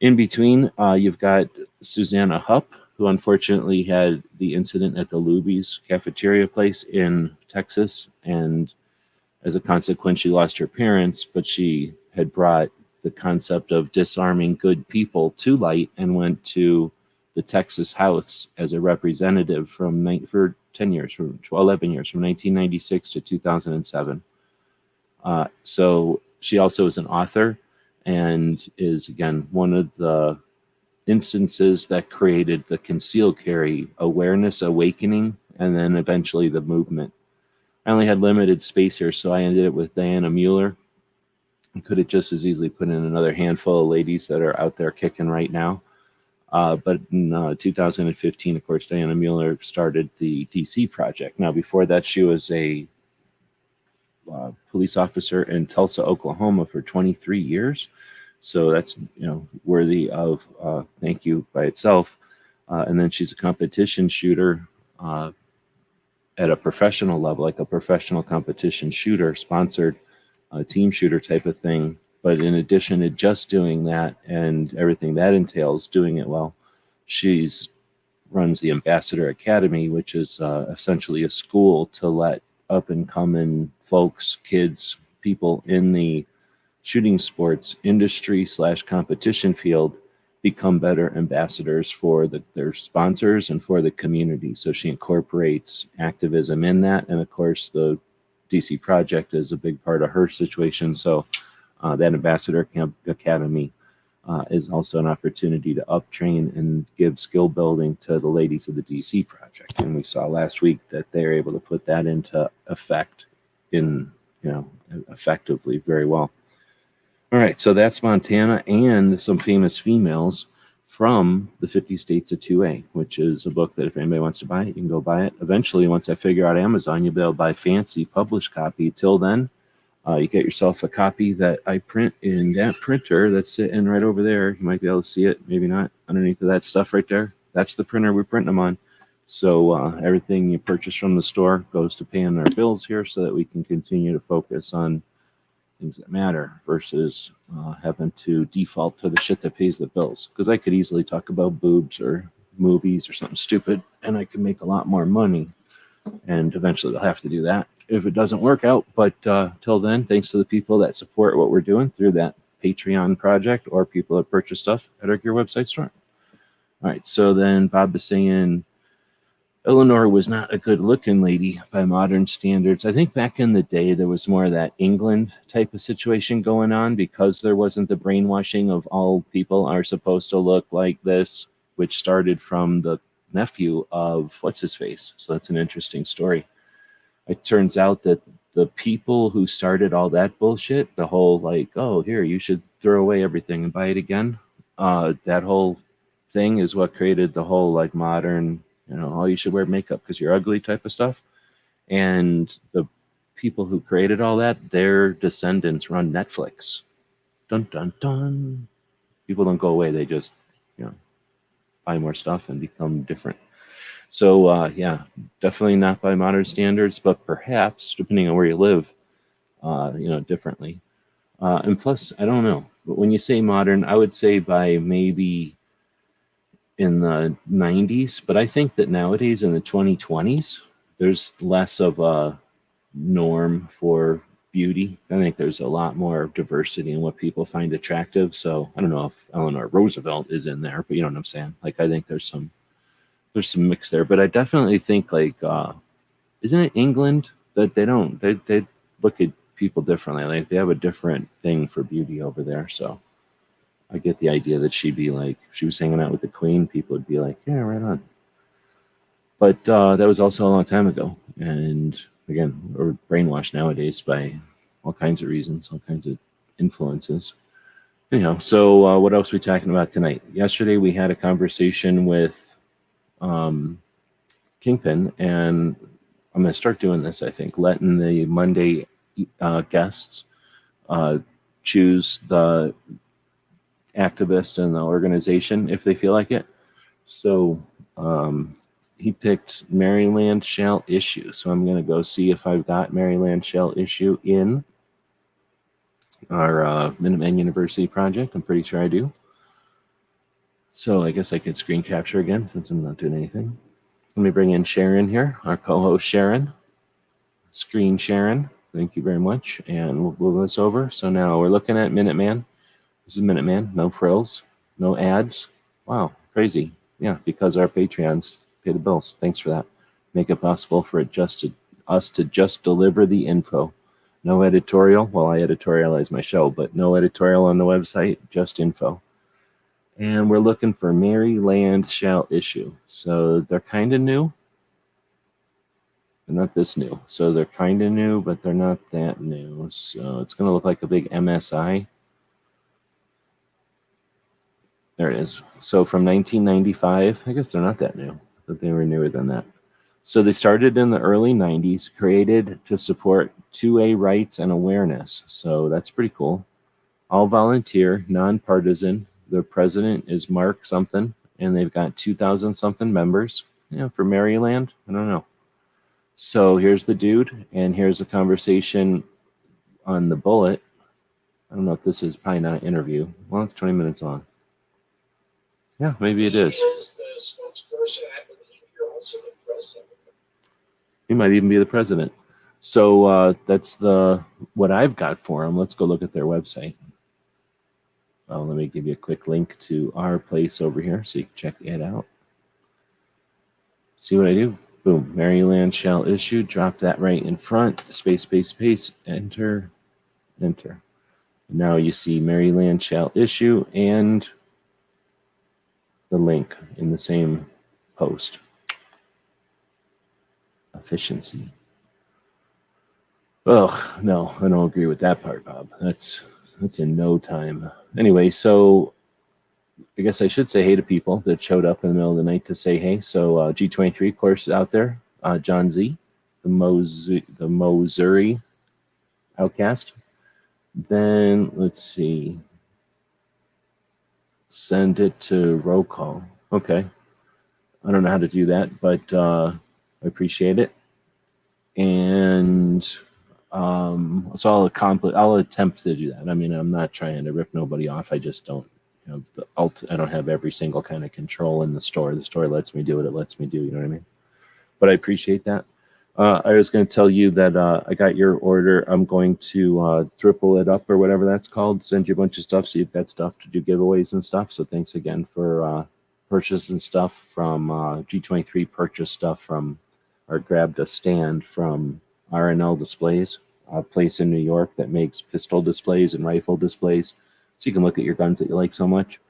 In between, you've got Susanna Hupp, who unfortunately had the incident at the Luby's cafeteria place in Texas. And as a consequence, she lost her parents, but she had brought the concept of disarming good people to light and went to the Texas House as a representative for 11 years, from 1996 to 2007. So she also is an author and is, again, one of the instances that created the concealed carry awareness awakening and then eventually the movement. I only had limited space here, so I ended it with Diana Mueller. I could have just as easily put in another handful of ladies that are out there kicking right now. But in 2015, of course, Diana Mueller started the DC project. Now, before that, she was a police officer in Tulsa, Oklahoma for 23 years. So that's, worthy of thank you by itself. And then she's a competition shooter at a professional level, like a professional competition shooter, sponsored team shooter type of thing. But in addition to just doing that and everything that entails, doing it well, she's runs the Ambassador Academy, which is essentially a school to let up and coming folks, kids, people in the shooting sports industry / competition field become better ambassadors for their sponsors and for the community. So she incorporates activism in that. And of course, the DC project is a big part of her situation. So that Ambassador Academy is also an opportunity to uptrain and give skill building to the ladies of the DC project. And we saw last week that they're able to put that into effect effectively very well. All right, so that's Montana and some famous females from the 50 States of 2A, which is a book that if anybody wants to buy it, you can go buy it. Eventually, once I figure out Amazon, you'll be able to buy fancy published copy. Till then, you get yourself a copy that I print in that printer that's sitting right over there. You might be able to see it, maybe not, underneath of that stuff right there. That's the printer we're printing them on. So everything you purchase from the store goes to paying our bills here so that we can continue to focus on things that matter versus having to default to the shit that pays the bills. Because I could easily talk about boobs or movies or something stupid and I could make a lot more money. And eventually they'll have to do that if it doesn't work out. But till then, thanks to the people that support what we're doing through that Patreon project or people that purchase stuff at our Gear website store. All right, so then Bob is saying, Eleanor was not a good-looking lady by modern standards. I think back in the day, there was more of that England type of situation going on because there wasn't the brainwashing of all people are supposed to look like this, which started from the nephew of what's-his-face. So that's an interesting story. It turns out that the people who started all that bullshit, the whole like, oh, here, you should throw away everything and buy it again, that whole thing is what created the whole like modern, oh, you should wear makeup because you're ugly type of stuff. And the people who created all that, their descendants run Netflix. Dun, dun, dun. People don't go away. They just, buy more stuff and become different. So, yeah, definitely not by modern standards, but perhaps, depending on where you live, differently. And plus, I don't know. But when you say modern, I would say by maybe in the 90s, but I think that nowadays in the 2020s, there's less of a norm for beauty. I think there's a lot more diversity in what people find attractive. So I don't know if Eleanor Roosevelt is in there, but you know what I'm saying? Like, I think there's some mix there, but I definitely think like, isn't it England that they look at people differently? Like they have a different thing for beauty over there. So I get the idea that she'd be like, if she was hanging out with the Queen, people would be like, yeah, right on. But that was also a long time ago. And again, we're brainwashed nowadays by all kinds of reasons, all kinds of influences. Anyhow, so what else are we talking about tonight? Yesterday, we had a conversation with Kingpin, and I'm going to start doing this, I think, letting the Monday guests choose the activist and the organization if they feel like it. So he picked Maryland Shall Issue. So I'm going to go see if I've got Maryland Shall Issue in our Minuteman University project. I'm pretty sure I do. So I guess I could screen capture again since I'm not doing anything. Let me bring in Sharon here, our co-host Sharon. Screen Sharon. Thank you very much. And we'll move this over. So now we're looking at Minuteman. This is Minuteman. No frills. No ads. Wow. Crazy. Yeah, because our Patreons pay the bills. Thanks for that. Make it possible for us to just deliver the info. No editorial. Well, I editorialize my show, but no editorial on the website, just info. And we're looking for Maryland Shall Issue. So they're kind of new. They're not this new. So they're kind of new, but they're not that new. So it's going to look like a big MSI. There it is. So from 1995, I guess they're not that new, but they were newer than that. So they started in the early 90s, created to support 2A rights and awareness. So that's pretty cool. All volunteer, nonpartisan. Their president is Mark something, and they've got 2,000 something members. For Maryland, I don't know. So here's the dude, and here's a conversation on the bullet. I don't know if this is probably not an interview. Well, it's 20 minutes long. Yeah, maybe it is. He is the spokesperson. I believe you're also the president. He might even be the president. So that's what I've got for him. Let's go look at their website. Let me give you a quick link to our place over here so you can check it out. See what I do? Boom. Maryland shall issue. Drop that right in front. Space, space, space. Enter. Enter. Now you see Maryland shall issue and the link in the same post. Efficiency. Ugh, no, I don't agree with that part, Bob. That's in no time. Anyway, so I guess I should say hey to people that showed up in the middle of the night to say hey. So G23, of course, is out there. John Z, the Missouri Outcast. Then let's see. Send it to roll call. Okay. I don't know how to do that, but I appreciate it. And so I'll attempt to do that. I mean, I'm not trying to rip nobody off. I just don't have I don't have every single kind of control in the store. The store lets me do what it lets me do. You know what I mean? But I appreciate that. I was going to tell you that I got your order. I'm going to triple it up or whatever that's called. Send you a bunch of stuff so you've got stuff to do giveaways and stuff. So thanks again for purchasing stuff from G23. Purchased stuff from or grabbed a stand from R&L Displays, a place in New York that makes pistol displays and rifle displays. So you can look at your guns that you like so much.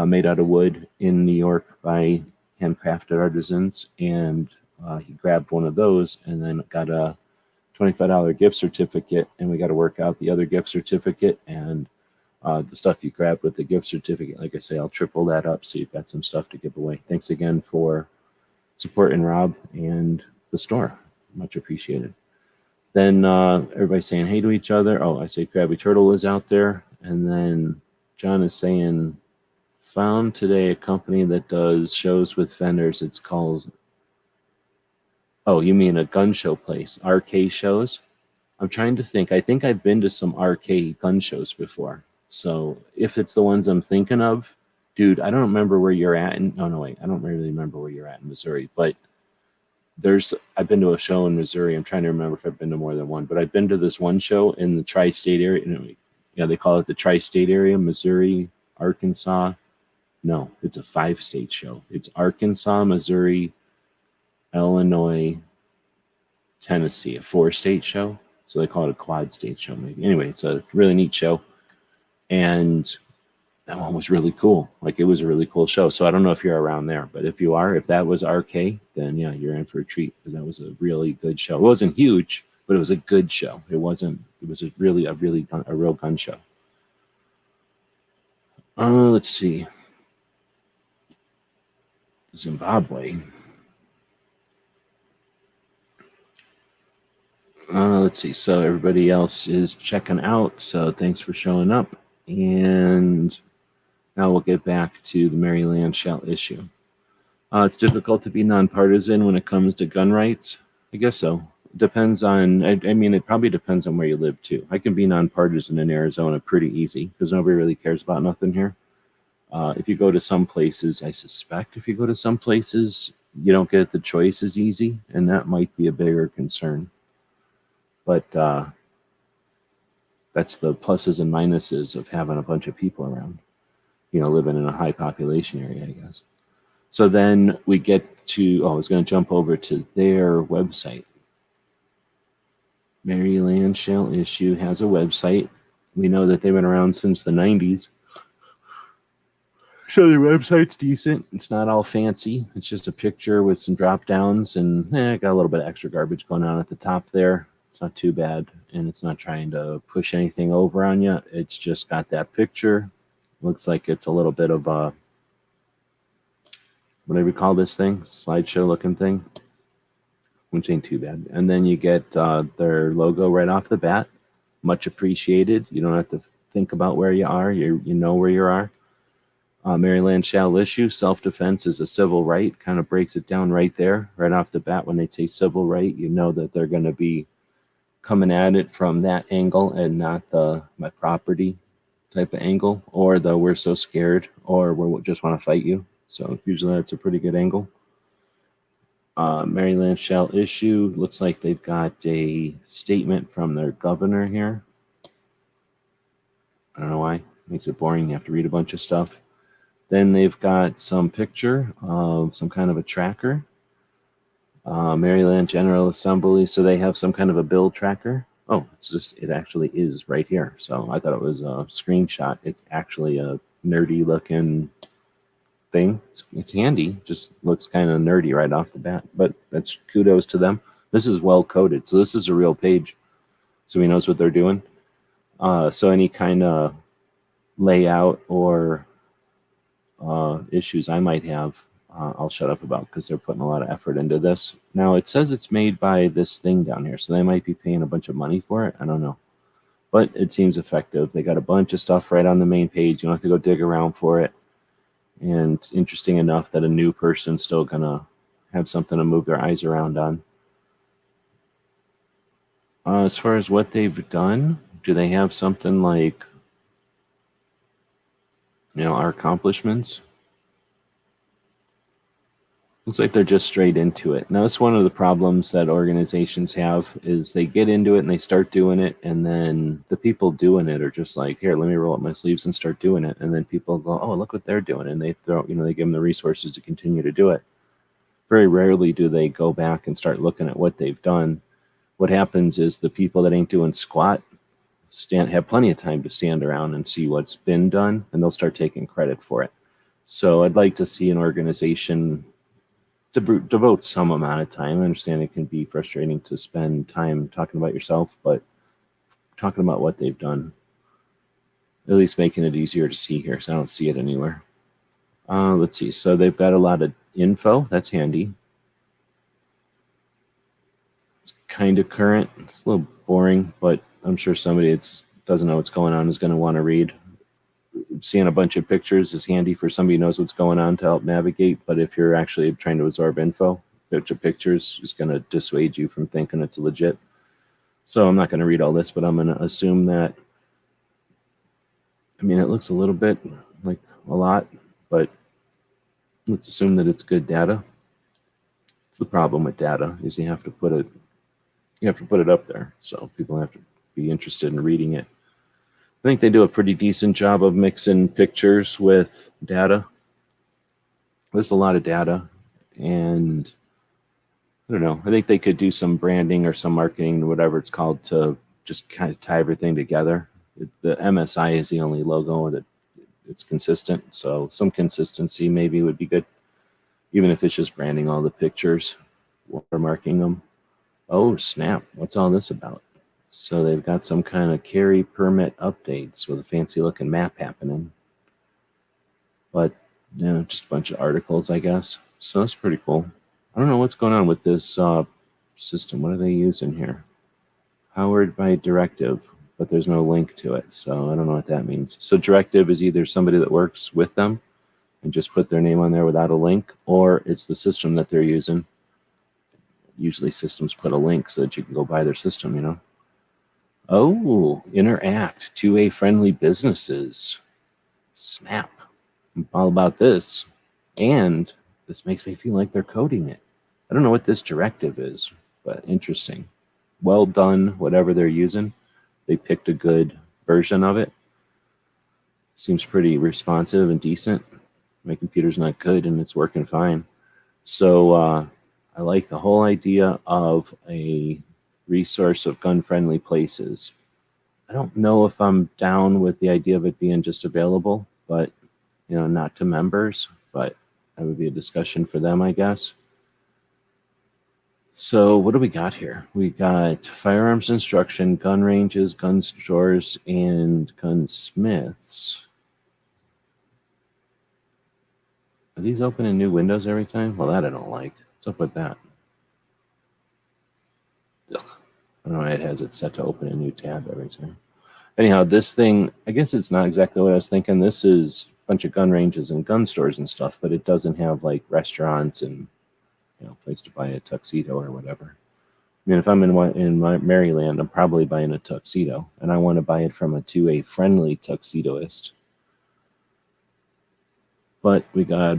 Made out of wood in New York by handcrafted artisans. And he grabbed one of those and then got a $25 gift certificate. And we got to work out the other gift certificate and the stuff you grabbed with the gift certificate. Like I say, I'll triple that up so you've got some stuff to give away. Thanks again for supporting Rob and the store. Much appreciated. Then everybody's saying hey to each other. Oh, I say Krabby Turtle is out there. And then John is saying, found today a company that does shows with vendors. It's called, oh, you mean a gun show place, RK shows? I'm trying to think. I think I've been to some RK gun shows before. So if it's the ones I'm thinking of, dude, I don't remember where you're at. Wait, I don't really remember where you're at in Missouri, but I've been to a show in Missouri. I'm trying to remember if I've been to more than one, but I've been to this one show in the tri-state area. They call it the tri-state area, Missouri, Arkansas. No, it's a 5-state show. It's Arkansas, Missouri, Illinois, Tennessee, a 4-state show. So they call it a quad state show maybe. Anyway, it's a really neat show. And that one was really cool. Like, it was a really cool show. So I don't know if you're around there, but if you are, if that was RK, then yeah, you're in for a treat because that was a really good show. It wasn't huge, but it was a good show. It was a real gun show. Let's see. Zimbabwe. Let's see. So everybody else is checking out. So thanks for showing up. And now we'll get back to the Maryland shall issue. It's difficult to be nonpartisan when it comes to gun rights. I guess so. Depends on, I mean, it probably depends on where you live too. I can be nonpartisan in Arizona pretty easy because nobody really cares about nothing here. If you go to some places, I suspect if you go to some places, you don't get the choice as easy, and that might be a bigger concern. But that's the pluses and minuses of having a bunch of people around, living in a high population area, I guess. So then we get to, I was going to jump over to their website. Maryland Shall Issue has a website. We know that they've been around since the 90s. So their website's decent. It's not all fancy. It's just a picture with some drop downs and got a little bit of extra garbage going on at the top there. It's not too bad. And it's not trying to push anything over on you. It's just got that picture. Looks like it's a little bit of whatever you call this thing, slideshow looking thing, which ain't too bad. And then you get their logo right off the bat. Much appreciated. You don't have to think about where you are. You know where you are. Maryland shall issue. Self-defense is a civil right. Kind of breaks it down right there, right off the bat. When they say civil right, you know that they're going to be coming at it from that angle and not the my property type of angle, or the we're so scared, or we just want to fight you. So usually that's a pretty good angle. Maryland shall issue. Looks like they've got a statement from their governor here. I don't know why. Makes it boring. You have to read a bunch of stuff. Then they've got some picture of some kind of a tracker. Maryland General Assembly. So they have some kind of a bill tracker. Oh, it actually is right here. So I thought it was a screenshot. It's actually a nerdy looking thing. It's handy. Just looks kind of nerdy right off the bat, but that's kudos to them. This is well coded. So this is a real page. So he knows what they're doing. So any kind of layout or issues I might have, I'll shut up about because they're putting a lot of effort into this. Now it says it's made by this thing down here, so they might be paying a bunch of money for it. I don't know, but it seems effective. They got a bunch of stuff right on the main page. You don't have to go dig around for it, and it's interesting enough that a new person's still gonna have something to move their eyes around on. As far as what they've done, do they have something like, our accomplishments? Looks like they're just straight into it. Now, that's one of the problems that organizations have is they get into it and they start doing it, and then the people doing it are just like, here, let me roll up my sleeves and start doing it. And then people go, oh, look what they're doing. And they they give them the resources to continue to do it. Very rarely do they go back and start looking at what they've done. What happens is the people that ain't doing squat have plenty of time to stand around and see what's been done, and they'll start taking credit for it. So I'd like to see an organization devote some amount of time. I understand it can be frustrating to spend time talking about yourself, but talking about what they've done, at least making it easier to see here, so I don't see it anywhere. Let's see. So they've got a lot of info. That's handy. It's kind of current. It's a little boring, but I'm sure somebody that doesn't know what's going on is going to want to read. Seeing a bunch of pictures is handy for somebody who knows what's going on to help navigate, but if you're actually trying to absorb info, a bunch of pictures is going to dissuade you from thinking it's legit. So I'm not going to read all this, but I'm going to assume that, it looks a little bit like a lot, but let's assume that it's good data. It's the problem with data is you have to put it up there, so people have to be interested in reading it. I think they do a pretty decent job of mixing pictures with data. There's a lot of data, and I don't know. I think they could do some branding or some marketing, whatever it's called, to just kind of tie everything together. The MSI is the only logo that it's consistent, so some consistency maybe would be good, even if it's just branding all the pictures or marking them. Oh, snap. What's all this about? So they've got some kind of carry permit updates with a fancy looking map happening. But, just a bunch of articles, I guess. So that's pretty cool. I don't know what's going on with this system. What are they using here? Powered by Directive, but there's no link to it. So I don't know what that means. So Directive is either somebody that works with them and just put their name on there without a link, or it's the system that they're using. Usually systems put a link so that you can go buy their system, Oh, interact, 2A friendly businesses. Snap. I'm all about this. And this makes me feel like they're coding it. I don't know what this directive is, but interesting. Well done, whatever they're using. They picked a good version of it. Seems pretty responsive and decent. My computer's not good and it's working fine. So I like the whole idea of a resource of gun-friendly places. I don't know if I'm down with the idea of it being just available, but not to members, but that would be a discussion for them, I guess. So what do we got here? We got firearms instruction, gun ranges, gun stores, and gunsmiths. Are these opening new windows every time? Well, that I don't like. What's up with that? Ugh. I don't know why it has it set to open a new tab every time. Anyhow, this thing, I guess it's not exactly what I was thinking. This is a bunch of gun ranges and gun stores and stuff, but it doesn't have like restaurants and place to buy a tuxedo or whatever. I mean, if I'm in Maryland, I'm probably buying a tuxedo, and I want to buy it from a friendly tuxedoist. But we got,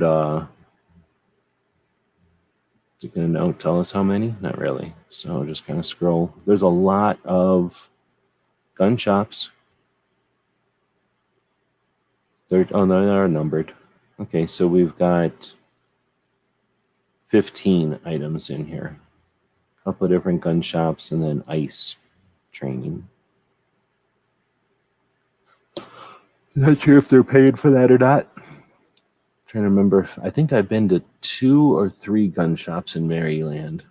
is it going to tell us how many? Not really. So just kind of scroll. There's a lot of gun shops. They are numbered. Okay, so we've got 15 items in here. A couple of different gun shops and then ICE training. Not sure if they're paying for that or not. Trying to remember. I think I've been to 2 or 3 gun shops in Maryland.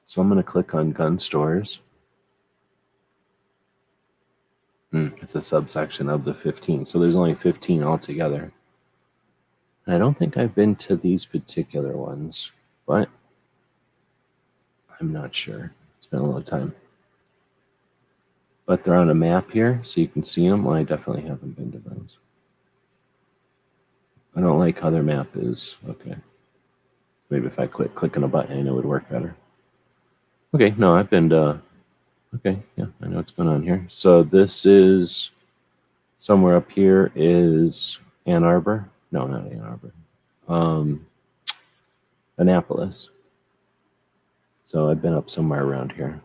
So I'm going to click on gun stores. It's a subsection of the 15. So there's only 15 altogether. And I don't think I've been to these particular ones, but I'm not sure. It's been a long time. But they're on a map here, so you can see them. Well, I definitely haven't been to those. I don't like how their map is. Okay. Maybe if I quit clicking a button, I know it would work better. Okay, no, I've been to... Okay, yeah, I know what's going on here. So this is... Somewhere up here is Ann Arbor. No, not Ann Arbor. Annapolis. So I've been up somewhere around here.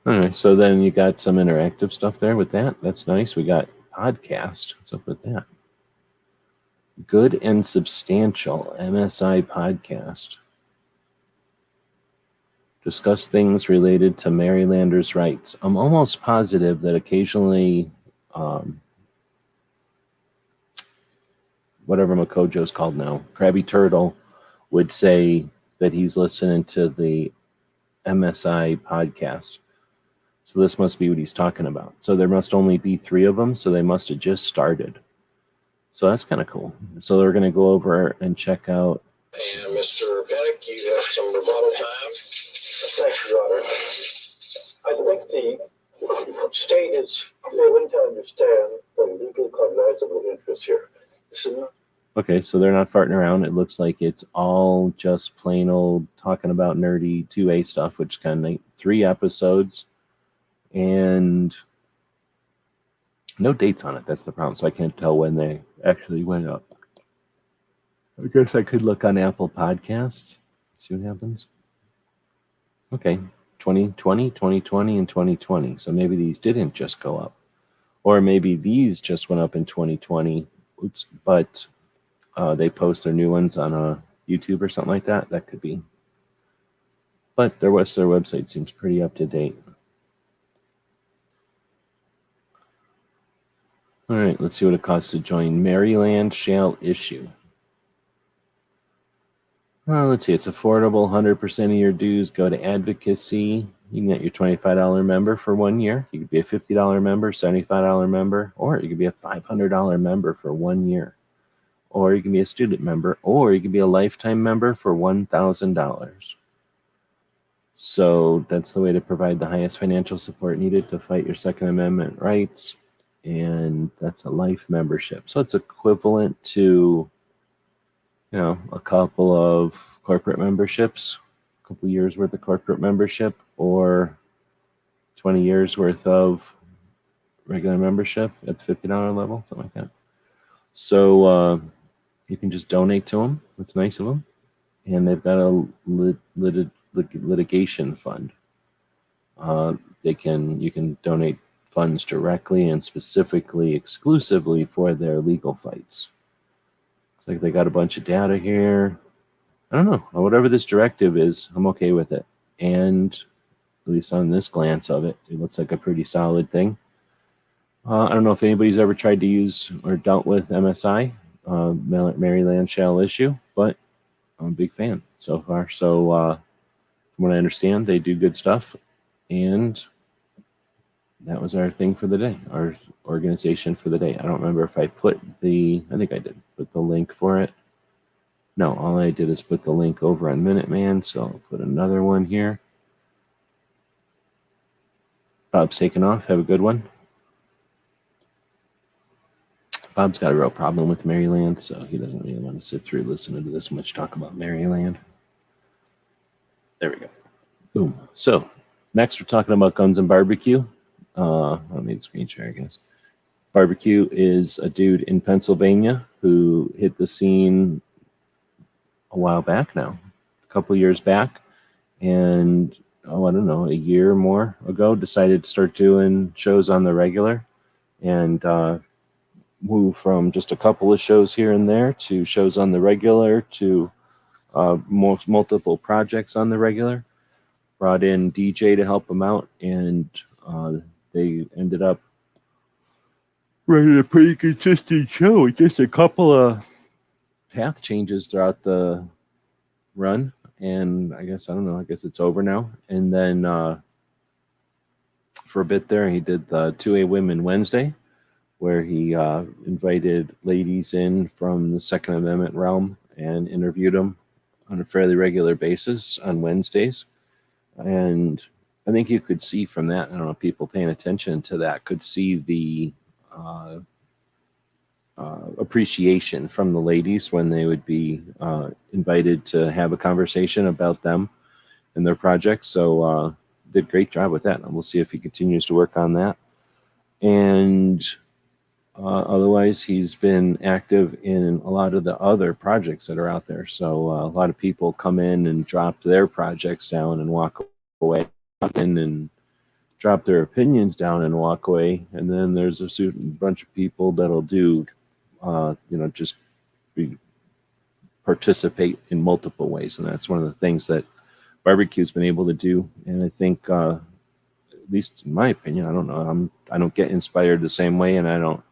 Alright, so then you got some interactive stuff there with that. That's nice. We got podcast. What's up with that? Good and Substantial MSI podcast. Discuss things related to Marylanders' rights. I'm almost positive that occasionally, whatever Makojo's called now, Krabby Turtle, would say that he's listening to the MSI podcast. So this must be what he's talking about. So there must only be 3 of them, so they must have just started. So that's kind of cool. So they're going to go over and check out. And Mr. Pennick, you have some rebuttal time. Thank you, Your Honor. I think the state is failing to understand the legal cognizable interest here. This is not. Okay, so they're not farting around. It looks like it's all just plain old talking about nerdy 2A stuff, which is kind of neat. 3 episodes and no dates on it. That's the problem. So I can't tell when they actually went up. I guess I could look on Apple Podcasts, see what happens. Okay, 2020, 2020, and 2020. So maybe these didn't just go up. Or maybe these just went up in 2020. Oops, but they post their new ones on YouTube or something like that. That could be. But their website seems pretty up to date. All right, let's see what it costs to join. Maryland shall issue. Let's see, it's affordable. 100% of your dues go to advocacy. You can get your $25 member for 1 year. You could be a $50 member, $75 member, or you could be a $500 member for 1 year. Or you can be a student member, or you can be a lifetime member for $1,000. So that's the way to provide the highest financial support needed to fight your Second Amendment rights. And that's a life membership. So it's equivalent to, a couple of corporate memberships, a couple years worth of corporate membership, or 20 years worth of regular membership at the $50 level, something like that. So you can just donate to them. That's nice of them. And they've got a litigation fund. You can donate funds directly and specifically, exclusively for their legal fights. Looks like they got a bunch of data here. I don't know. Whatever this directive is, I'm okay with it. And at least on this glance of it, it looks like a pretty solid thing. I don't know if anybody's ever tried to use or dealt with MSI, Maryland shall issue, but I'm a big fan so far. So from what I understand, they do good stuff. And that was our thing for the day, our organization for the day. I don't remember if I think I did put the link for it. No, all I did is put the link over on Minuteman, so I'll put another one here. Bob's taking off. Have a good one. Bob's got a real problem with Maryland, so he doesn't really want to sit through listening to this much talk about Maryland. There we go. Boom. So next we're talking about guns and barbecue. I'll need a screen share, I guess. Barbecue is a dude in Pennsylvania who hit the scene a while back now, a couple years back, and I don't know, a year or more ago, decided to start doing shows on the regular, and move from just a couple of shows here and there to shows on the regular to multiple projects on the regular. Brought in DJ to help him out, and they ended up running a pretty consistent show with just a couple of path changes throughout the run. And I guess it's over now. And then for a bit there, he did the 2A Women Wednesday, where he invited ladies in from the Second Amendment realm and interviewed them on a fairly regular basis on Wednesdays. And I think you could see from that, I don't know, people paying attention to that could see the appreciation from the ladies when they would be invited to have a conversation about them and their projects. So did a great job with that. And we'll see if he continues to work on that. And otherwise, he's been active in a lot of the other projects that are out there. So a lot of people come in and drop their projects down and walk away, and drop their opinions down and walk away. And then there's a bunch of people that'll do, just participate in multiple ways. And that's one of the things that barbecue's been able to do. And I think, at least in my opinion, I don't know, I don't get inspired the same way, and I don't,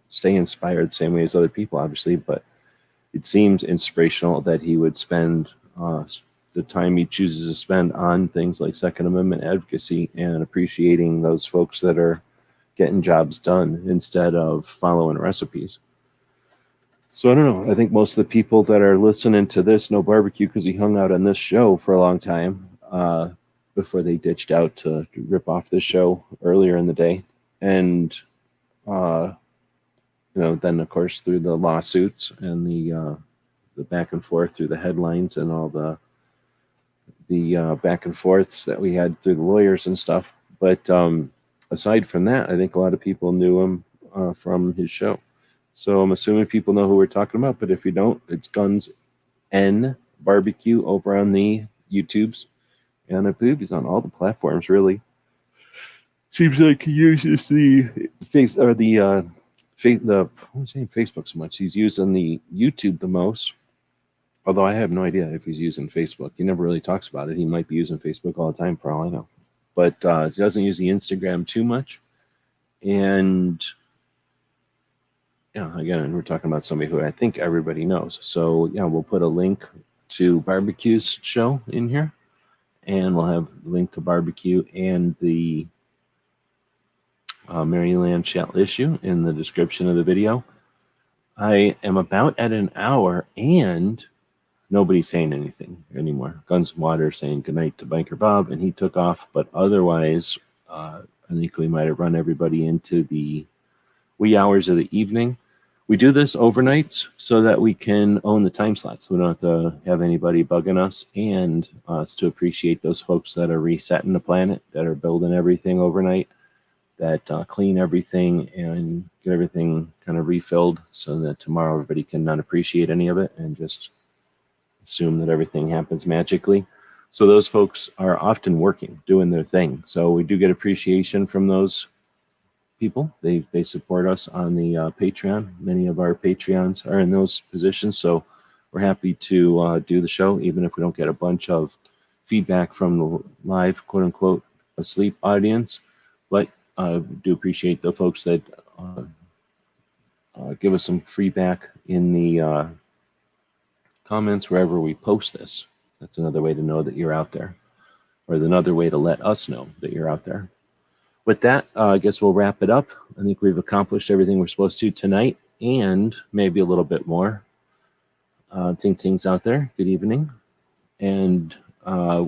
stay inspired the same way as other people, obviously, but it seems inspirational that he would spend the time he chooses to spend on things like Second Amendment advocacy and appreciating those folks that are getting jobs done instead of following recipes. So I don't know. I think most of the people that are listening to this know barbecue because he hung out on this show for a long time before they ditched out to rip off this show earlier in the day. And then of course through the lawsuits and the back and forth through the headlines and all the back and forths that we had through the lawyers and stuff. But aside from that, I think a lot of people knew him from his show. So I'm assuming people know who we're talking about. But if you don't, it's Guns N Barbecue over on the YouTubes, and I believe he's on all the platforms. Really, seems like he uses the Facebook so much. He's using the YouTube the most. Although I have no idea if he's using Facebook. He never really talks about it. He might be using Facebook all the time, for all I know. But he doesn't use the Instagram too much. And again, we're talking about somebody who I think everybody knows. So we'll put a link to Barbecue's show in here. And we'll have a link to Barbecue and the Maryland Shall issue in the description of the video. I am about at an hour and nobody's saying anything anymore. Guns and Water saying goodnight to Biker Bob, and he took off. But otherwise, I think we might have run everybody into the wee hours of the evening. We do this overnights so that we can own the time slots. We don't have to have anybody bugging us, and it's to appreciate those folks that are resetting the planet, that are building everything overnight, that clean everything and get everything kind of refilled so that tomorrow everybody can not appreciate any of it and just assume that everything happens magically. So those folks are often working, doing their thing. So we do get appreciation from those people. They support us on the Patreon. Many of our Patreons are in those positions. So we're happy to do the show, even if we don't get a bunch of feedback from the live, quote unquote, asleep audience. But do appreciate the folks that give us some feedback in the comments wherever we post this. That's another way to know that you're out there, or another way to let us know that you're out there. with that, I guess we'll wrap it up. I think we've accomplished everything we're supposed to tonight, and maybe a little bit more. Ting Tings out there, good evening. And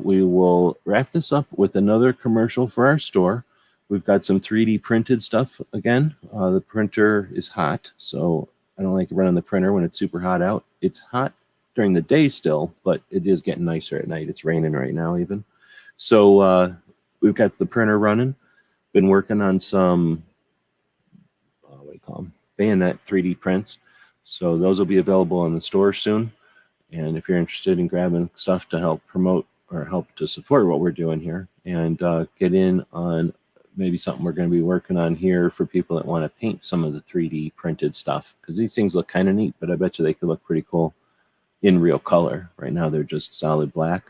we will wrap this up with another commercial for our store. We've got some 3D printed stuff again. The printer is hot, so I don't like running the printer when it's super hot out. It's hot during the day still, but it is getting nicer at night. It's raining right now even. So we've got the printer running. Been working on some, what do you call them? Bayonet 3D prints. So those will be available in the store soon. And if you're interested in grabbing stuff to help promote or help to support what we're doing here and get in on maybe something we're going to be working on here for people that want to paint some of the 3D printed stuff, because these things look kind of neat, but I bet you they could look pretty cool in real color. Right now they're just solid black.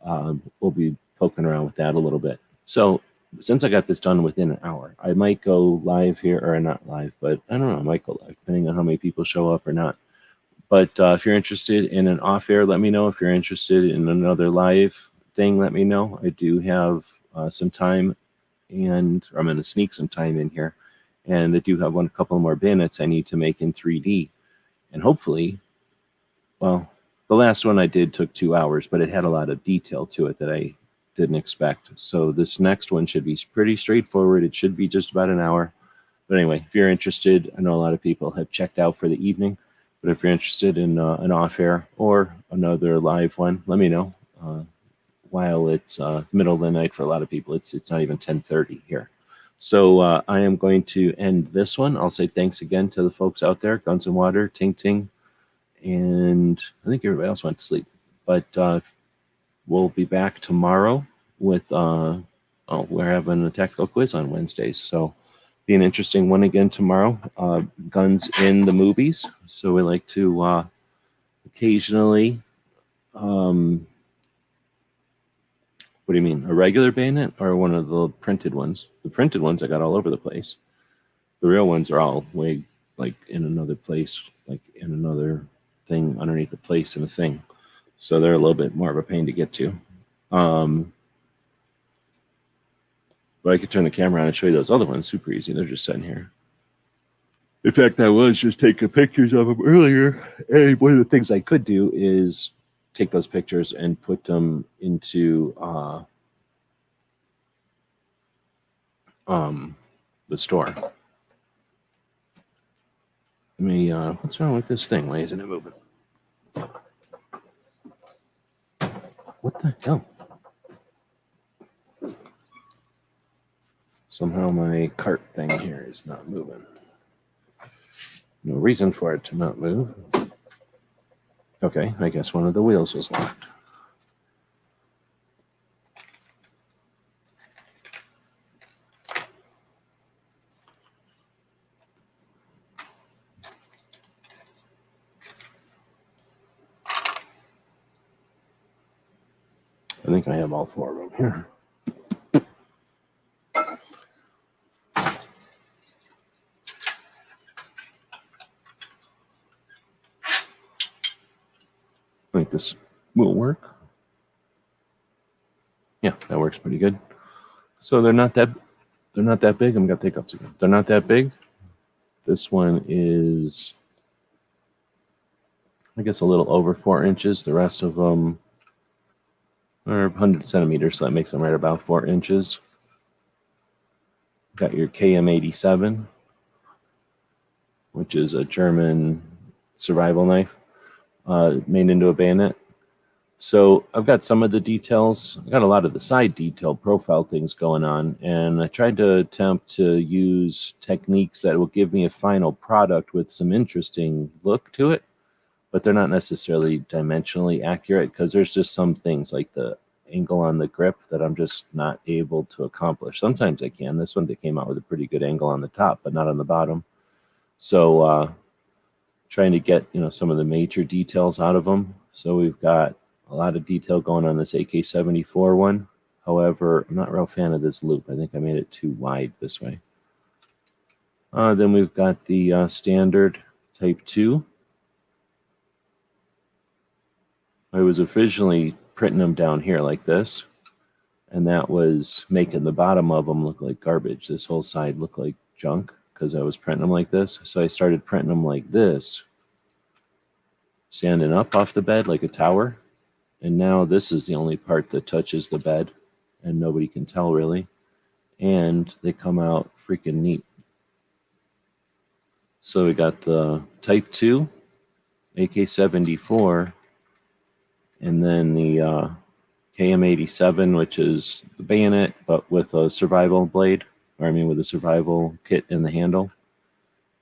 We'll be poking around with that a little bit. So since I got this done within an hour, I might go live here, or not live, but I don't know, I might go live depending on how many people show up or not. But if you're interested in an off-air, let me know. If you're interested in another live thing, let me know. I do have some time, and I'm going to sneak some time in here. And I do have a couple more bayonets I need to make in 3D. And hopefully, well, the last one I did took 2 hours, but it had a lot of detail to it that I didn't expect. So this next one should be pretty straightforward. It should be just about an hour. But anyway, if you're interested, I know a lot of people have checked out for the evening. But if you're interested in an off-air or another live one, let me know. While it's middle of the night for a lot of people, it's not even 10:30 here. So I am going to end this one. I'll say thanks again to the folks out there, Guns and Water, Ting Ting, and I think everybody else went to sleep. But we'll be back tomorrow with, we're having a tactical quiz on Wednesdays. So be an interesting one again tomorrow. Guns in the movies. So we like to occasionally, what do you mean? A regular bayonet or one of the printed ones? The printed ones I got all over the place. The real ones are all way like in another place, like in another thing underneath the place in a thing. So they're a little bit more of a pain to get to. But I could turn the camera on and show you those other ones. Super easy. They're just sitting here. In fact, I was just taking pictures of them earlier. And one of the things I could do is take those pictures and put them into the store. Let me, what's wrong with this thing? Why isn't it moving? What the hell? Somehow my cart thing here is not moving. No reason for it to not move. Okay, I guess one of the wheels was locked. I think I have all 4 of them here. I think this will work. Yeah, that works pretty good. So they're not that big. I'm gonna take up again. They're not that big. This one is, I guess, a little over 4 inches. The rest of them are 100 centimeters, so that makes them right about 4 inches. Got your KM87, which is a German survival knife made into a bayonet. So I've got some of the details. I've got a lot of the side detail profile things going on, and I tried to attempt to use techniques that will give me a final product with some interesting look to it, but they're not necessarily dimensionally accurate because there's just some things like the angle on the grip that I'm just not able to accomplish. Sometimes I can. This one, they came out with a pretty good angle on the top, but not on the bottom. So trying to get, some of the major details out of them. So we've got a lot of detail going on this AK-74 one. However, I'm not a real fan of this loop. I think I made it too wide this way. Then we've got the standard Type 2. I was originally printing them down here like this. and that was making the bottom of them look like garbage. This whole side looked like junk because I was printing them like this. So I started printing them like this, standing up off the bed like a tower. And now this is the only part that touches the bed, and nobody can tell really. And they come out freaking neat. So we got the Type 2, AK-74, and then the KM-87, which is the bayonet, but with a survival blade, or I mean with a survival kit in the handle.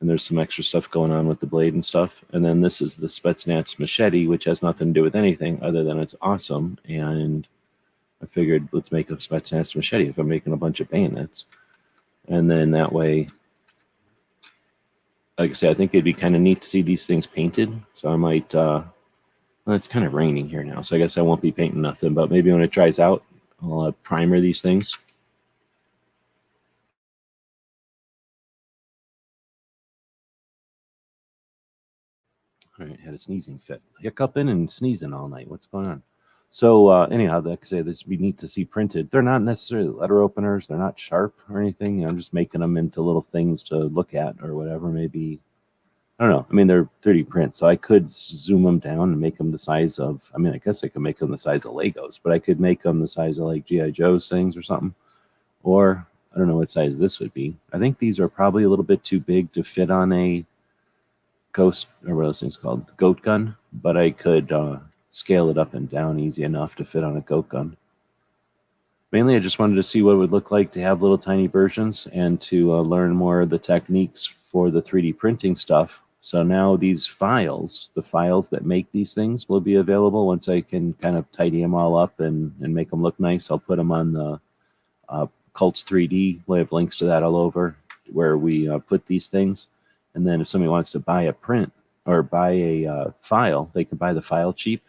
And there's some extra stuff going on with the blade and stuff. And then this is the Spetsnaz machete, which has nothing to do with anything other than it's awesome. And I figured, let's make a Spetsnaz machete if I'm making a bunch of bayonets. And then that way, like I say, I think it'd be kind of neat to see these things painted. So I might, well, it's kind of raining here now, so I guess I won't be painting nothing. But maybe when it dries out, I'll primer these things. All right, had a sneezing fit. Hiccuping and sneezing all night. What's going on? So anyhow, like I say, this would be neat to see printed. They're not necessarily letter openers. They're not sharp or anything. You know, I'm just making them into little things to look at or whatever. Maybe, I don't know. I mean, they're 3D prints, so I could zoom them down and make them the size of, I mean, I guess I could make them the size of Legos, but I could make them the size of like G.I. Joe's things or something. Or I don't know what size this would be. I think these are probably a little bit too big to fit on a ghost, or what are those things called? Goat gun, but I could scale it up and down easy enough to fit on a goat gun. Mainly, I just wanted to see what it would look like to have little tiny versions and to learn more of the techniques for the 3D printing stuff. So now these files, the files that make these things, will be available once I can kind of tidy them all up and make them look nice. I'll put them on the Cults 3D. We'll have links to that all over where we put these things. And then if somebody wants to buy a print or buy a file, they can buy the file cheap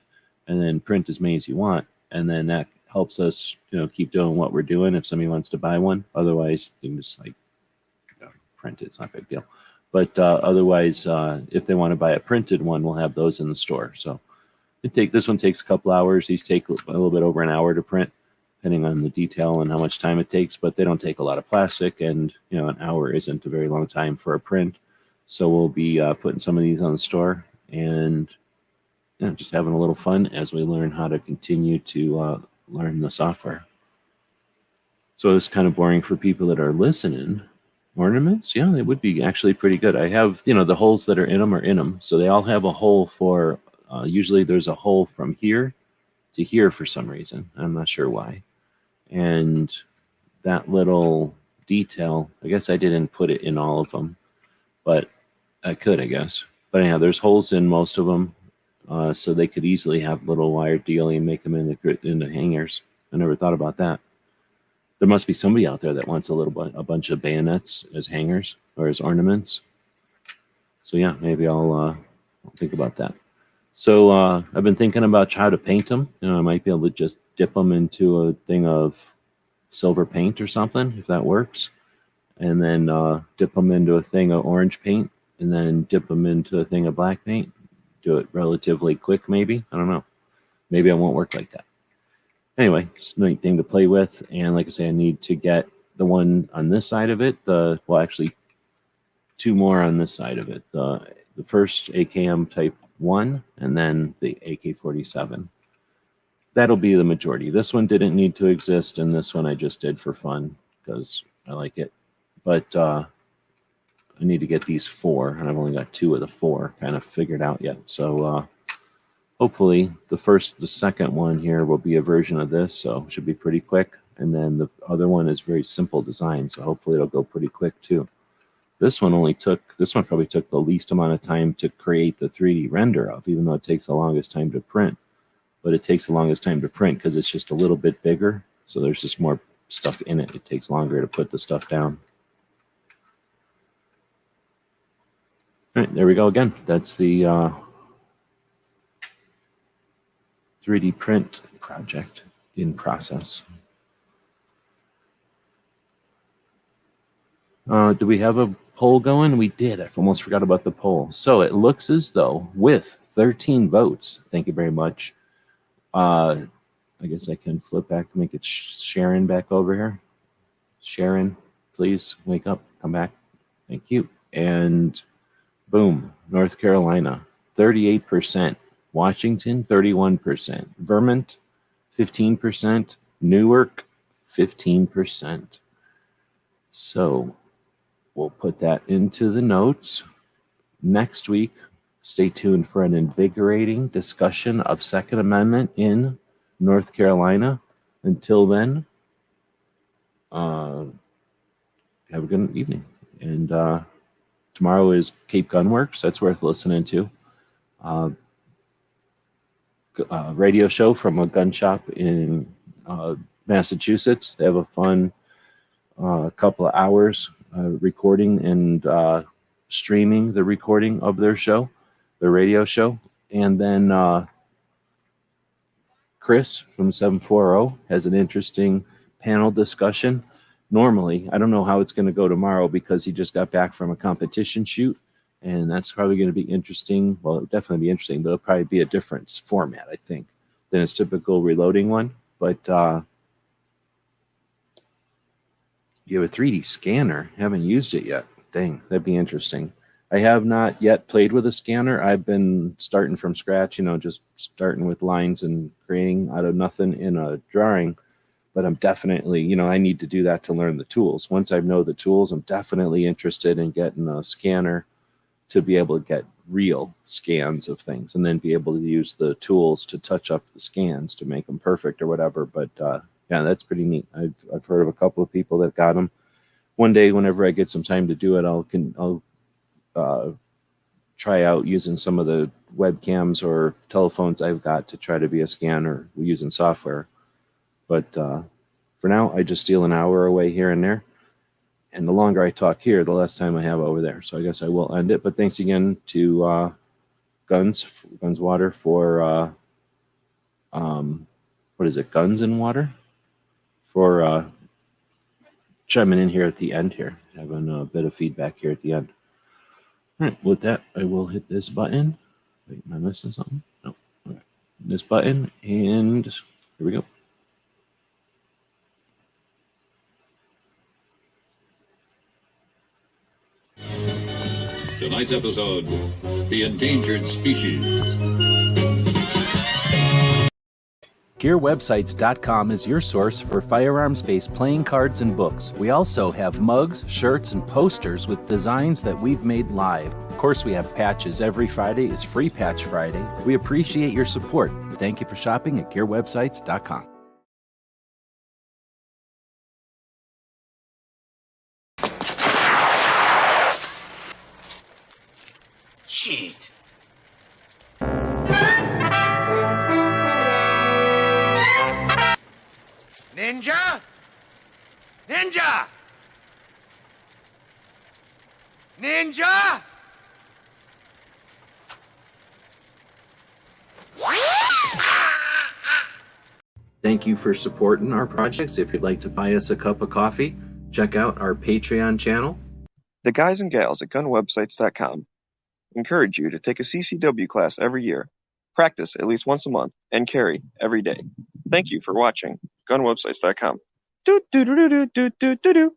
and then print as many as you want. And then that helps us, you know, keep doing what we're doing if somebody wants to buy one. Otherwise, you can just like, you know, print it. It's not a big deal. But otherwise, if they want to buy a printed one, we'll have those in the store. So this one takes a couple hours. These take a little bit over an hour to print, depending on the detail and how much time it takes. But they don't take a lot of plastic, and you know, an hour isn't a very long time for a print. So we'll be putting some of these on the store and just having a little fun as we learn how to continue to learn the software. So it's kind of boring for people that are listening. Ornaments, yeah, they would be actually pretty good. I have, you know, the holes that are in them are in them. So they all have a hole for, usually there's a hole from here to here for some reason. I'm not sure why. And that little detail, I guess I didn't put it in all of them, but I could, I guess. But anyhow, there's holes in most of them, so they could easily have little wire dealing and make them into hangers. I never thought about that. There must be somebody out there that wants a bunch of bayonets as hangers or as ornaments. So yeah, maybe I'll think about that. So I've been thinking about how to paint them. You know, I might be able to just dip them into a thing of silver paint or something, if that works, and then dip them into a thing of orange paint, and then dip them into a thing of black paint. Do it relatively quick, maybe. I don't know. Maybe it won't work like that. Anyway, it's a neat thing to play with. And like I say, I need to get the one on this side of it. Well, actually, two more on this side of it. The first AKM Type 1 and then the AK-47. That'll be the majority. This one didn't need to exist, and this one I just did for fun because I like it. But I need to get these 4, and I've only got 2 of the 4 kind of figured out yet. So hopefully the second one here will be a version of this, so it should be pretty quick. And then the other one is very simple design, so hopefully it'll go pretty quick too. This one probably took the least amount of time to create the 3D render of, even though it takes the longest time to print. But it takes the longest time to print because it's just a little bit bigger, so there's just more stuff in it. It takes longer to put the stuff down. All right, there we go again. That's the 3D print project in process. Do we have a poll going? We did. I almost forgot about the poll. So it looks as though with 13 votes, thank you very much. I I guess I can flip back, make it Sharon back over here. Sharon, please wake up, come back. Thank you. And boom, North Carolina, 38%. Washington, 31%. Vermont, 15%. Newark, 15%. So we'll put that into the notes. Next week, stay tuned for an invigorating discussion of Second Amendment in North Carolina. Until then, have a good evening. And tomorrow is Cape Gunworks. That's worth listening to. Radio show from a gun shop in Massachusetts. They have a fun couple of hours recording and streaming the recording of their show, their radio show. And then Chris from 740 has an interesting panel discussion. Normally, I don't know how it's going to go tomorrow because he just got back from a competition shoot. And that's probably going to be interesting. Well, it'll definitely be interesting, but it'll probably be a different format, I think, than his typical reloading one. But you have a 3D scanner. Haven't used it yet. Dang, that'd be interesting. I have not yet played with a scanner. I've been starting from scratch, just starting with lines and creating out of nothing in a drawing. But I'm definitely, I need to do that to learn the tools. Once I know the tools, I'm definitely interested in getting a scanner to be able to get real scans of things and then be able to use the tools to touch up the scans to make them perfect or whatever. But yeah, that's pretty neat. I've heard of a couple of people that got them. One day, whenever I get some time to do it, I'll try out using some of the webcams or telephones I've got to try to be a scanner using software. But for now, I just steal an hour away here and there. And the longer I talk here, the less time I have over there. So I guess I will end it. But thanks again to Guns Water for, what is it, Guns and Water? For chiming in here at the end here. Having a bit of feedback here at the end. All right, with that, I will hit this button. Wait, am I missing something? No. Okay. This button, and here we go. Tonight's episode, The Endangered Species. GearWebsites.com is your source for firearms-based playing cards and books. We also have mugs, shirts, and posters with designs that we've made live. Of course, we have patches. Every Friday is Free Patch Friday. We appreciate your support. Thank you for shopping at GearWebsites.com. Shit. Ninja? Ninja! Ninja! Thank you for supporting our projects. If you'd like to buy us a cup of coffee, check out our Patreon channel. The guys and gals at gunwebsites.com encourage you to take a CCW class every year, practice at least once a month, and carry every day. Thank you for watching gunwebsites.com. Do do do do do do do do.